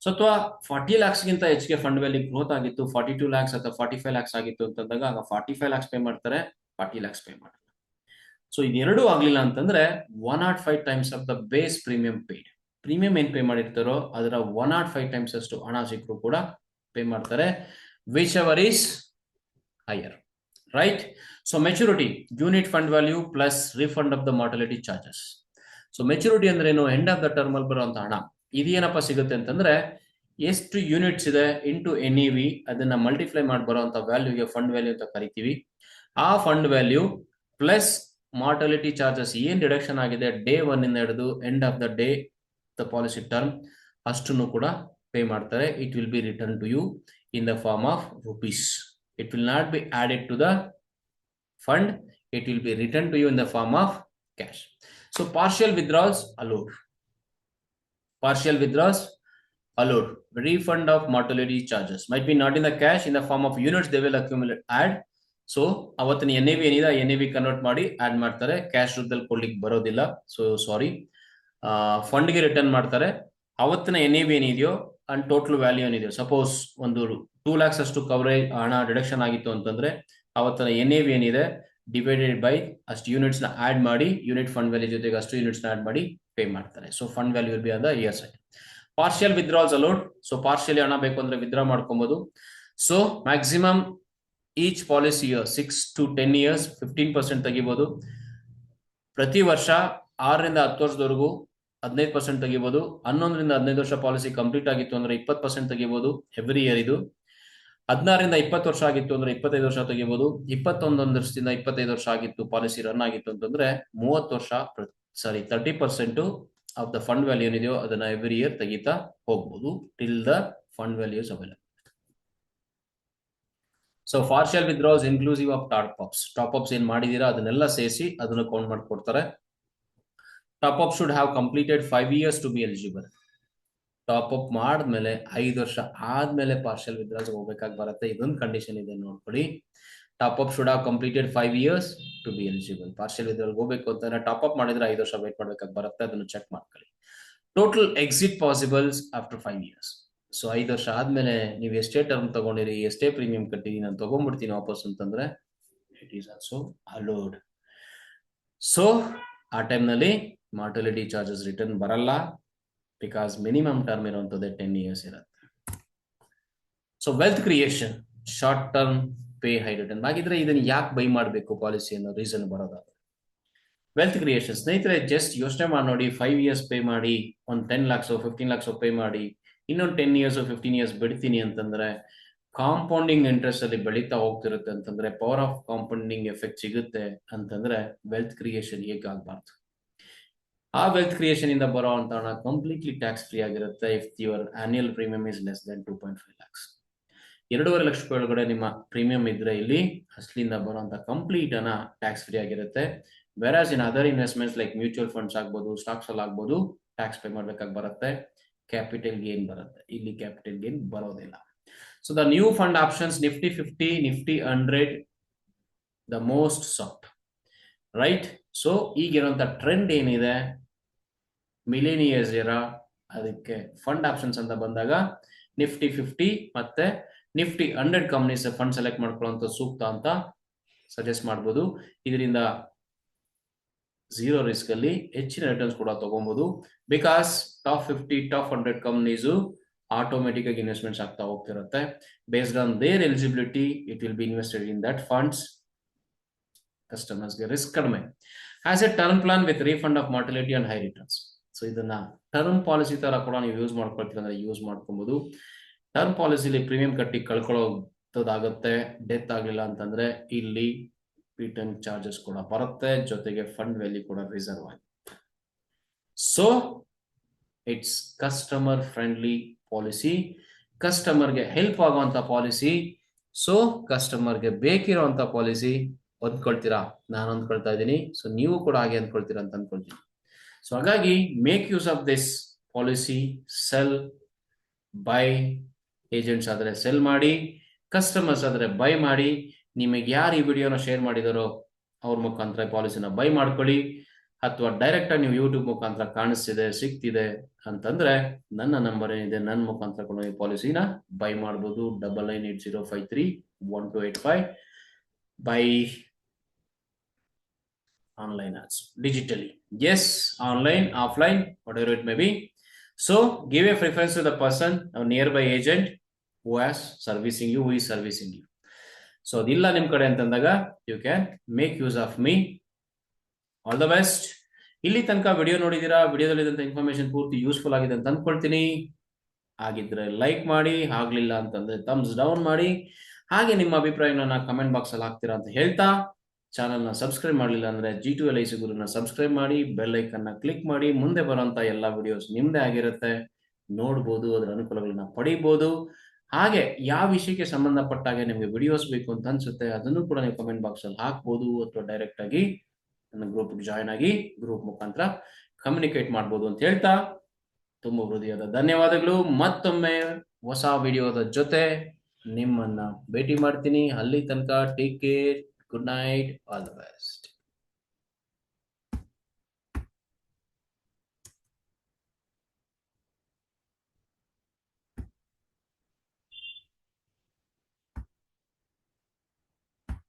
ಸೊ ಅಥವಾ 40 lakhs ಗಿಂತ ಹೆಚ್ಚಿಗೆ ಫಂಡ್ ವ್ಯಾಲ್ಯೂ ಗ್ರೋತ್ ಆಗಿತ್ತು, 42 lakhs ಅಥವಾ 45 lakhs ಆಗಿತ್ತು ಅಂತಂದಾಗ ಆಗ 45 lakhs ಪೇ ಮಾಡ್ತಾರೆ, 40 lakhs ಪೇ ಮಾಡಲ್ಲ. ಸೊ ಇದೆರಡೂ ಆಗ್ಲಿಲ್ಲ ಅಂತಂದ್ರೆ 105 times of the base premium paid. Premium ಏನ್ ಪೇ ಮಾಡಿರ್ತಾರೋ ಅದರ 105 times ಅಷ್ಟು ಹಣ ಸಿಕ್ಕರು ಕೂಡ ಪೇ ಮಾಡ್ತಾರೆ, whichever is higher, right? So maturity, unit fund value plus refund of the mortality charges. So maturity ಅಂದ್ರೆ ಏನು, ಎಂಡ್ ಆಫ್ ದ ಟರ್ಮ್ ಅಲ್ಲಿ ಬರುವಂತ ಹಣ. ಇದೇನಪ್ಪ ಸಿಗುತ್ತೆ ಅಂತಂದ್ರೆ ಎಷ್ಟು ಯೂನಿಟ್ಸ್ ಇದೆ ಇಂಟು NAV, ಅದನ್ನ ಮಲ್ಟಿಪ್ಲೈ ಮಾಡಿ ಬರುವಂತ ವ್ಯಾಲ್ಯೂಗೆ ಫಂಡ್ ವ್ಯಾಲ್ಯೂ ಅಂತ ಕರಿತೀವಿ. ಆ fund value plus mortality charges ಏನ್ ಡಿಡಕ್ಷನ್ ಆಗಿದೆ ಡೇ 1 ಇಂದ ಹಿಡಿದು end of the day the policy term ಅಷ್ಟನ್ನು ಕೂಡ ಪೇ ಮಾಡ್ತಾರೆ. It will be return to you in the form of rupees. It will not be added to the fund. It will be returned to you in the form of cash. So partial withdrawals allowed. Partial withdrawals allowed. Refund of mortality charges might be not in the cash, in the form of units they will accumulate, add. So ಅವತ್ತಿನ NAV ಏನಿದೆ NAV convert ಮಾಡಿ add ಮಾಡ್ತಾರೆ, cash ರೂಪದಲ್ಲಿ ಕೊಡ್ಲಿಕ್ಕೆ ಬರೋದಿಲ್ಲ. So sorry, ಫಂಡ್ಗೆ return ಮಾಡ್ತಾರೆ. ಅವತ್ತಿನ NAV ಏನಿದೆಯೋ ಅಂಡ್ ಟೋಟಲ್ ವ್ಯಾಲ್ಯೂ ಏನಿದೆ, ಸಪೋಸ್ ಒಂದು 2 lakhs ಅಷ್ಟು ಕವರೇಜ್ ಹಣ ಡಿಡಕ್ಷನ್ ಆಗಿತ್ತು ಅಂತಂದ್ರೆ ಅವತ್ತಿನ NAV ಏನಿದೆ ಡಿವೈಡೆಡ್ ಬೈ ಅಷ್ಟು ಯೂನಿಟ್ಸ್ ನ ಆಡ್ ಮಾಡಿ, ಯೂನಿಟ್ ಫಂಡ್ ವ್ಯಾಲ್ಯೂ ಜೊತೆಗೆ ಅಷ್ಟು ಯೂನಿಟ್ಸ್ ನ ಆಡ್ ಮಾಡಿ ಪೇ ಮಾಡ್ತಾರೆ. So fund value will be on the higher side. Partial withdrawals allowed. So partially ಹಣ ಬೇಕು ಅಂದ್ರೆ ವಿತ್ಡ್ರಾ ಮಾಡ್ಕೊಬಹುದು. So maximum each policy 6 to 10 years 15% ತೆಗಿಬಹುದು. ಪ್ರತಿ ವರ್ಷ 6ರಿಂದ 10 ವರ್ಷದವರೆಗೂ 15% ತೆಗಿಬಹುದು. 11ರಿಂದ 15 ವರ್ಷ ಪಾಲಿಸಿ ಕಂಪ್ಲೀಟ್ ಆಗಿತ್ತು ಅಂದ್ರೆ 20% ತೆಗಿಬಹುದು ಎವ್ರಿ ಇಯರ್. ಇದು 16ರಿಂದ 20 ವರ್ಷ ಆಗಿತ್ತು ಅಂದ್ರೆ 25 ವರ್ಷ ತೆಗಿಬಹುದು. 21 ವರ್ಷದಿಂದ 25 ವರ್ಷ ಆಗಿತ್ತು ಪಾಲಿಸಿ ರನ್ ಆಗಿತ್ತು ಅಂತಂದ್ರೆ 30 ವರ್ಷ 30% ಆಫ್ ದ ಫಂಡ್ ವ್ಯಾಲ್ಯೂ ಏನಿದೆಯೋ ಅದನ್ನ ಎವ್ರಿ ಇಯರ್ ತೆಗಿತಾ ಹೋಗ್ಬೋದು till the fund values available. So partial withdrawals inclusive of top ups ಏನ್ ಮಾಡಿದೀರಾ ಅದನ್ನೆಲ್ಲ ಸೇರಿಸಿ ಅದನ್ನ ಕೌಂಟ್ ಮಾಡ್ಕೊಡ್ತಾರೆ. Top up should have completed 5 years to be eligible. Top up ಮಾಡಿದ್ಮೇಲೆ 5 ವರ್ಷ ಆದ್ಮೇಲೆ ಪಾರ್ಷಿಯಲ್ ವಿತ್ಡ್ರಾಲ್ಸ್ ಹೋಗ್ಬೇಕಾಗಿ ಬರುತ್ತೆ. ಇದೊಂದು ಕಂಡೀಷನ್ ಇದೆ ನೋಡ್ಕೊಳ್ಳಿ. Top up should have completed 5 years to be eligible. Partial withdrawal ಹೋಗ್ಬೇಕು ಅಂತಂದ್ರೆ ಟಾಪ್ ಅಪ್ ಮಾಡಿದ್ರೆ 5 ವರ್ಷ ವೇಟ್ ಮಾಡ್ಬೇಕಾಗಿ ಬರುತ್ತೆ. ಅದನ್ನು ಚೆಕ್ ಮಾಡ್ಕೊಳ್ಳಿ. Total exit possibles after 5 years. So 5 ವರ್ಷ ಆದ್ಮೇಲೆ ನೀವು ಎಷ್ಟೇ ಟರ್ಮ್ ತಗೊಂಡಿರಿ, ಎಷ್ಟೇ ಪ್ರೀಮಿಯಂ ಕಟ್ಟಿರಿ, ನಾನು ತಗೊಂಡ್ಬಿಡ್ತೀನಿ ವಾಪಸ್ ಅಂತಂದ್ರೆ it is also allowed. So ಆ ಟೈಮ್ನಲ್ಲಿ ಮಾರ್ಟಲಿಟಿ ಚಾರ್ಜಸ್ ರಿಟರ್ನ್ ಬರಲ್ಲ, ಬಿಕಾಸ್ ಮಿನಿಮಮ್ ಟರ್ಮ್ ಇರುವಂತದ್ದೇ 10 years ಇರುತ್ತೆ. So wealth creation, short term pay high return ಆಗಿದ್ರೆ ಇದನ್ನ ಯಾಕೆ ಬೈ ಮಾಡಬೇಕು ಪಾಲಿಸಿ ಅನ್ನೋ ರೀಸನ್ ಬರೋದಾದ್ರೆ, ವೆಲ್ತ್ ಕ್ರಿಯೇಷನ್ ಸ್ನೇಹಿತರೆ ಜಸ್ಟ್ ಯೋಚನೆ ಮಾಡಿ ನೋಡಿ. 5 years ಪೇ ಮಾಡಿ, ಒಂದು 10 lakhs 15 lakhs ಪೇ ಮಾಡಿ, ಇನ್ನೊಂದು 10 years 15 years ಬಿಡ್ತೀನಿ ಅಂತಂದ್ರೆ ಕಾಂಪೌಂಡಿಂಗ್ ಇಂಟ್ರೆಸ್ಟ್ ಅಲ್ಲಿ ಬೆಳೀತಾ ಹೋಗ್ತಿರುತ್ತೆ ಅಂತಂದ್ರೆ ಪವರ್ ಆಫ್ ಕಾಂಪೌಂಡಿಂಗ್ ಎಫೆಕ್ಟ್ ಸಿಗುತ್ತೆ ಅಂತಂದ್ರೆ ವೆಲ್ತ್ ಕ್ರಿಯೇಷನ್ ಹೇಗಾಗಬಾರ್ದು. ಆ ವೆಲ್ತ್ ಕ್ರಿಯೇಷನ್ ಇಂದ ಬರೋ ಅಂತ ಹಣ ಕಂಪ್ಲೀಟ್ಲಿ ಟ್ಯಾಕ್ಸ್ ಫ್ರೀ ಆಗಿರುತ್ತೆ if your annual premium is less than 2.5 lakhs. 2.5 lakh ರೂಪಾಯಿ ಒಳಗಡೆ ನಿಮ್ಮ ಪ್ರೀಮಿಯಂ ಇದ್ರೆ ಇಲ್ಲಿ ಅಸ್ಲಿಂದ ಬರುವಂತ ಕಂಪ್ಲೀಟ್ ಹಣ ಟ್ಯಾಕ್ಸ್ ಫ್ರೀ ಆಗಿರುತ್ತೆ. Whereas in other investments like mutual funds ಆಗ್ಬೋದು, ಸ್ಟಾಕ್ಸ್ ಅಲ್ಲಿ ಆಗ್ಬೋದು, ಟ್ಯಾಕ್ಸ್ ಪೇ ಮಾಡ್ಬೇಕಾಗಿ ಬರುತ್ತೆ. ಕ್ಯಾಪಿಟಲ್ ಗೇನ್ ಬರುತ್ತೆ, ಇಲ್ಲಿ ಕ್ಯಾಪಿಟಲ್ ಗೇನ್ ಬರೋದಿಲ್ಲ. So the new fund options Nifty 50, Nifty 100 the most sought right. So ಈಗಿರುವಂತ ಟ್ರೆಂಡ್ ಏನಿದೆ ಮಿಲೇನಿಯರ್ಸ್ ಇರ ಅದಕ್ಕೆ ಫಂಡ್ ಆಪ್ಷನ್ಸ್ ಅಂತ ಬಂದಾಗ ನಿಫ್ಟಿ 50 ಮತ್ತೆ ನಿಫ್ಟಿ 100 ಕಂಪನೀಸ್ ಫಂಡ್ ಸೆಲೆಕ್ಟ್ ಮಾಡ್ಕೊಳ್ಳುವಂತ ಸೂಕ್ತ ಅಂತ ಸಜೆಸ್ಟ್ ಮಾಡ್ಬೋದು. ಇದರಿಂದ 0 ರಿಸ್ಕ್ ಅಲ್ಲಿ ಹೆಚ್ಚಿನ ರಿಟರ್ನ್ಸ್ ಕೂಡ ತಗೊಬಹುದು. Because top 50 top 100 companies automatic ಆಗಿ ಇನ್ವೆಸ್ಟ್ಮೆಂಟ್ಸ್ ಆಗ್ತಾ ಹೋಗ್ತಿರುತ್ತೆ. Based on their eligibility it will be invested in that funds. ಕಸ್ಟಮರ್ಸ್ಗೆ ರಿಸ್ಕ್ ಕಡಿಮೆ. Has a term plan with refund of mortality and high returns. So ಇದನ್ನ term policy ತರ ಕೂಡ ನೀವು use ಮಾಡ್ಕೊಳ್ತೀರ ಅಂದ್ರೆ ಯೂಸ್ ಮಾಡ್ಕೊಬಹುದು. ಟರ್ಮ್ ಪಾಲಿಸಿಲಿ ಪ್ರೀಮಿಯಂ ಕಟ್ಟಿ ಕಳ್ಕೊಳ್ಳೋದಾಗುತ್ತೆ, ಡೆತ್ ಆಗಲಿಲ್ಲ ಅಂತಂದ್ರೆ ಇಲ್ಲಿ ರಿಟರ್ನ್ ಚಾರ್ಜಸ್ ಕೂಡ ಬರುತ್ತೆ, ಜೊತೆಗೆ ಫಂಡ್ ವ್ಯಾಲ್ಯೂ ಕೂಡ ರಿಸರ್ವ್ ಆಗಿದೆ. So it's customer friendly policy, ಕಸ್ಟಮರ್ಗೆ ಹೆಲ್ಪ್ ಆಗುವಂತ ಪಾಲಿಸಿ. ಸೊ ಕಸ್ಟಮರ್ಗೆ ಬೇಕಿರುವಂತ ಪಾಲಿಸಿ ಅಂದ್ಕೊಳ್ತೀರಾ, ನಾನು ಅಂದ್ಕೊಳ್ತಾ ಇದ್ದೀನಿ. ಸೊ ನೀವು ಕೂಡ ಹಾಗೆ ಅಂದ್ಕೊಳ್ತೀರಾ ಅಂತ ಅಂದ್ಕೊಳ್ತೀನಿ. ಸೊ ಹಾಗಾಗಿ make use of this policy. Cell, by, agents ಆದ್ರೆ ಸೆಲ್ ಮಾಡಿ, ಕಸ್ಟಮರ್ಸ್ ಆದ್ರೆ ಬೈ ಮಾಡಿ. ನಿಮಗೆ ಯಾರು ಈ ವಿಡಿಯೋನ ಶೇರ್ ಮಾಡಿದಾರೋ ಅವ್ರ ಮುಖಾಂತರ ಪಾಲಿಸಿನ ಬೈ ಮಾಡ್ಕೊಳ್ಳಿ. ಅಥವಾ ಡೈರೆಕ್ಟ್ ಆಗಿ ನೀವು ಯೂಟ್ಯೂಬ್ ಮುಖಾಂತರ ಕಾಣಿಸ್ತಿದೆ, ಸಿಗ್ತಿದೆ ಅಂತಂದ್ರೆ ನನ್ನ ನಂಬರ್ ಏನಿದೆ ನನ್ನ ಮುಖಾಂತರ ಕೂಡ ಈ ಪಾಲಿಸಿನ ಬೈ ಮಾಡ್ಬೋದು. 9980531285 by online ads digitally. Yes, online, offline, whatever it may be. So give a preference to the person, a nearby agent who is servicing you. So adilla nim kade antಂದಾಗ you can make use of me. All the best. ಇಲ್ಲಿ ತನಕ video ನೋಡಿದೀರಾ, ವಿಡಿಯೋದಲ್ಲಿ ಇದ್ದಂತ information ಪೂರ್ತಿ useful ಆಗಿದೆ ಅಂತ ಅನ್ಕೊಳ್ತೀನಿ. ಆಗಿದ್ರೆ like ಮಾಡಿ, ಆಗ್ಲಿಲ್ಲ ಅಂತಂದ್ರೆ ಥಮ್ಸ್ ಡೌನ್ ಮಾಡಿ. ಹಾಗೆ ನಿಮ್ಮ ಅಭಿಪ್ರಾಯಗಳನ್ನ ಕಮೆಂಟ್ ಬಾಕ್ಸ್ ಅಲ್ಲಿ ಹಾಕ್ತೀರಾ ಅಂತ ಹೇಳ್ತಾ, ಚಾನಲ್ನ ಸಬ್ಸ್ಕ್ರೈಬ್ ಮಾಡಲಿಲ್ಲ ಅಂದ್ರೆ G2 LIC ಗುರುನ ಸಬ್ಸ್ಕ್ರೈಬ್ ಮಾಡಿ, ಬೆಲ್ ಐಕನ್ನ ಕ್ಲಿಕ್ ಮಾಡಿ. ಮುಂದೆ ಬರುವಂತ ಎಲ್ಲಾ ವಿಡಿಯೋಸ್ ನಿಮ್ದೇ ಆಗಿರುತ್ತೆ, ನೋಡ್ಬೋದು, ಅದರ ಅನುಕೂಲಗಳನ್ನ ಪಡಿಬಹುದು. ಹಾಗೆ ಯಾವ ವಿಷಯಕ್ಕೆ ಸಂಬಂಧಪಟ್ಟಾಗೆ ನಿಮಗೆ ವಿಡಿಯೋಸ್ ಬೇಕು ಅಂತ ಅನ್ಸುತ್ತೆ ಅದನ್ನು ಕೂಡ ನೀವು ಕಮೆಂಟ್ ಬಾಕ್ಸ್ ಅಲ್ಲಿ ಹಾಕ್ಬೋದು, ಅಥವಾ ಡೈರೆಕ್ಟ್ ಆಗಿ ನನ್ನ ಗ್ರೂಪ್ ಜಾಯ್ನ್ ಆಗಿ ಗ್ರೂಪ್ ಮುಖಾಂತರ ಕಮ್ಯುನಿಕೇಟ್ ಮಾಡ್ಬೋದು ಅಂತ ಹೇಳ್ತಾ ತುಂಬಾ ಹೃದಯದ ಧನ್ಯವಾದಗಳು. ಮತ್ತೊಮ್ಮೆ ಹೊಸ ವಿಡಿಯೋದ ಜೊತೆ ನಿಮ್ಮನ್ನ ಭೇಟಿ ಮಾಡ್ತೀನಿ. ಅಲ್ಲಿ ತನಕ take care. Good night. All the best.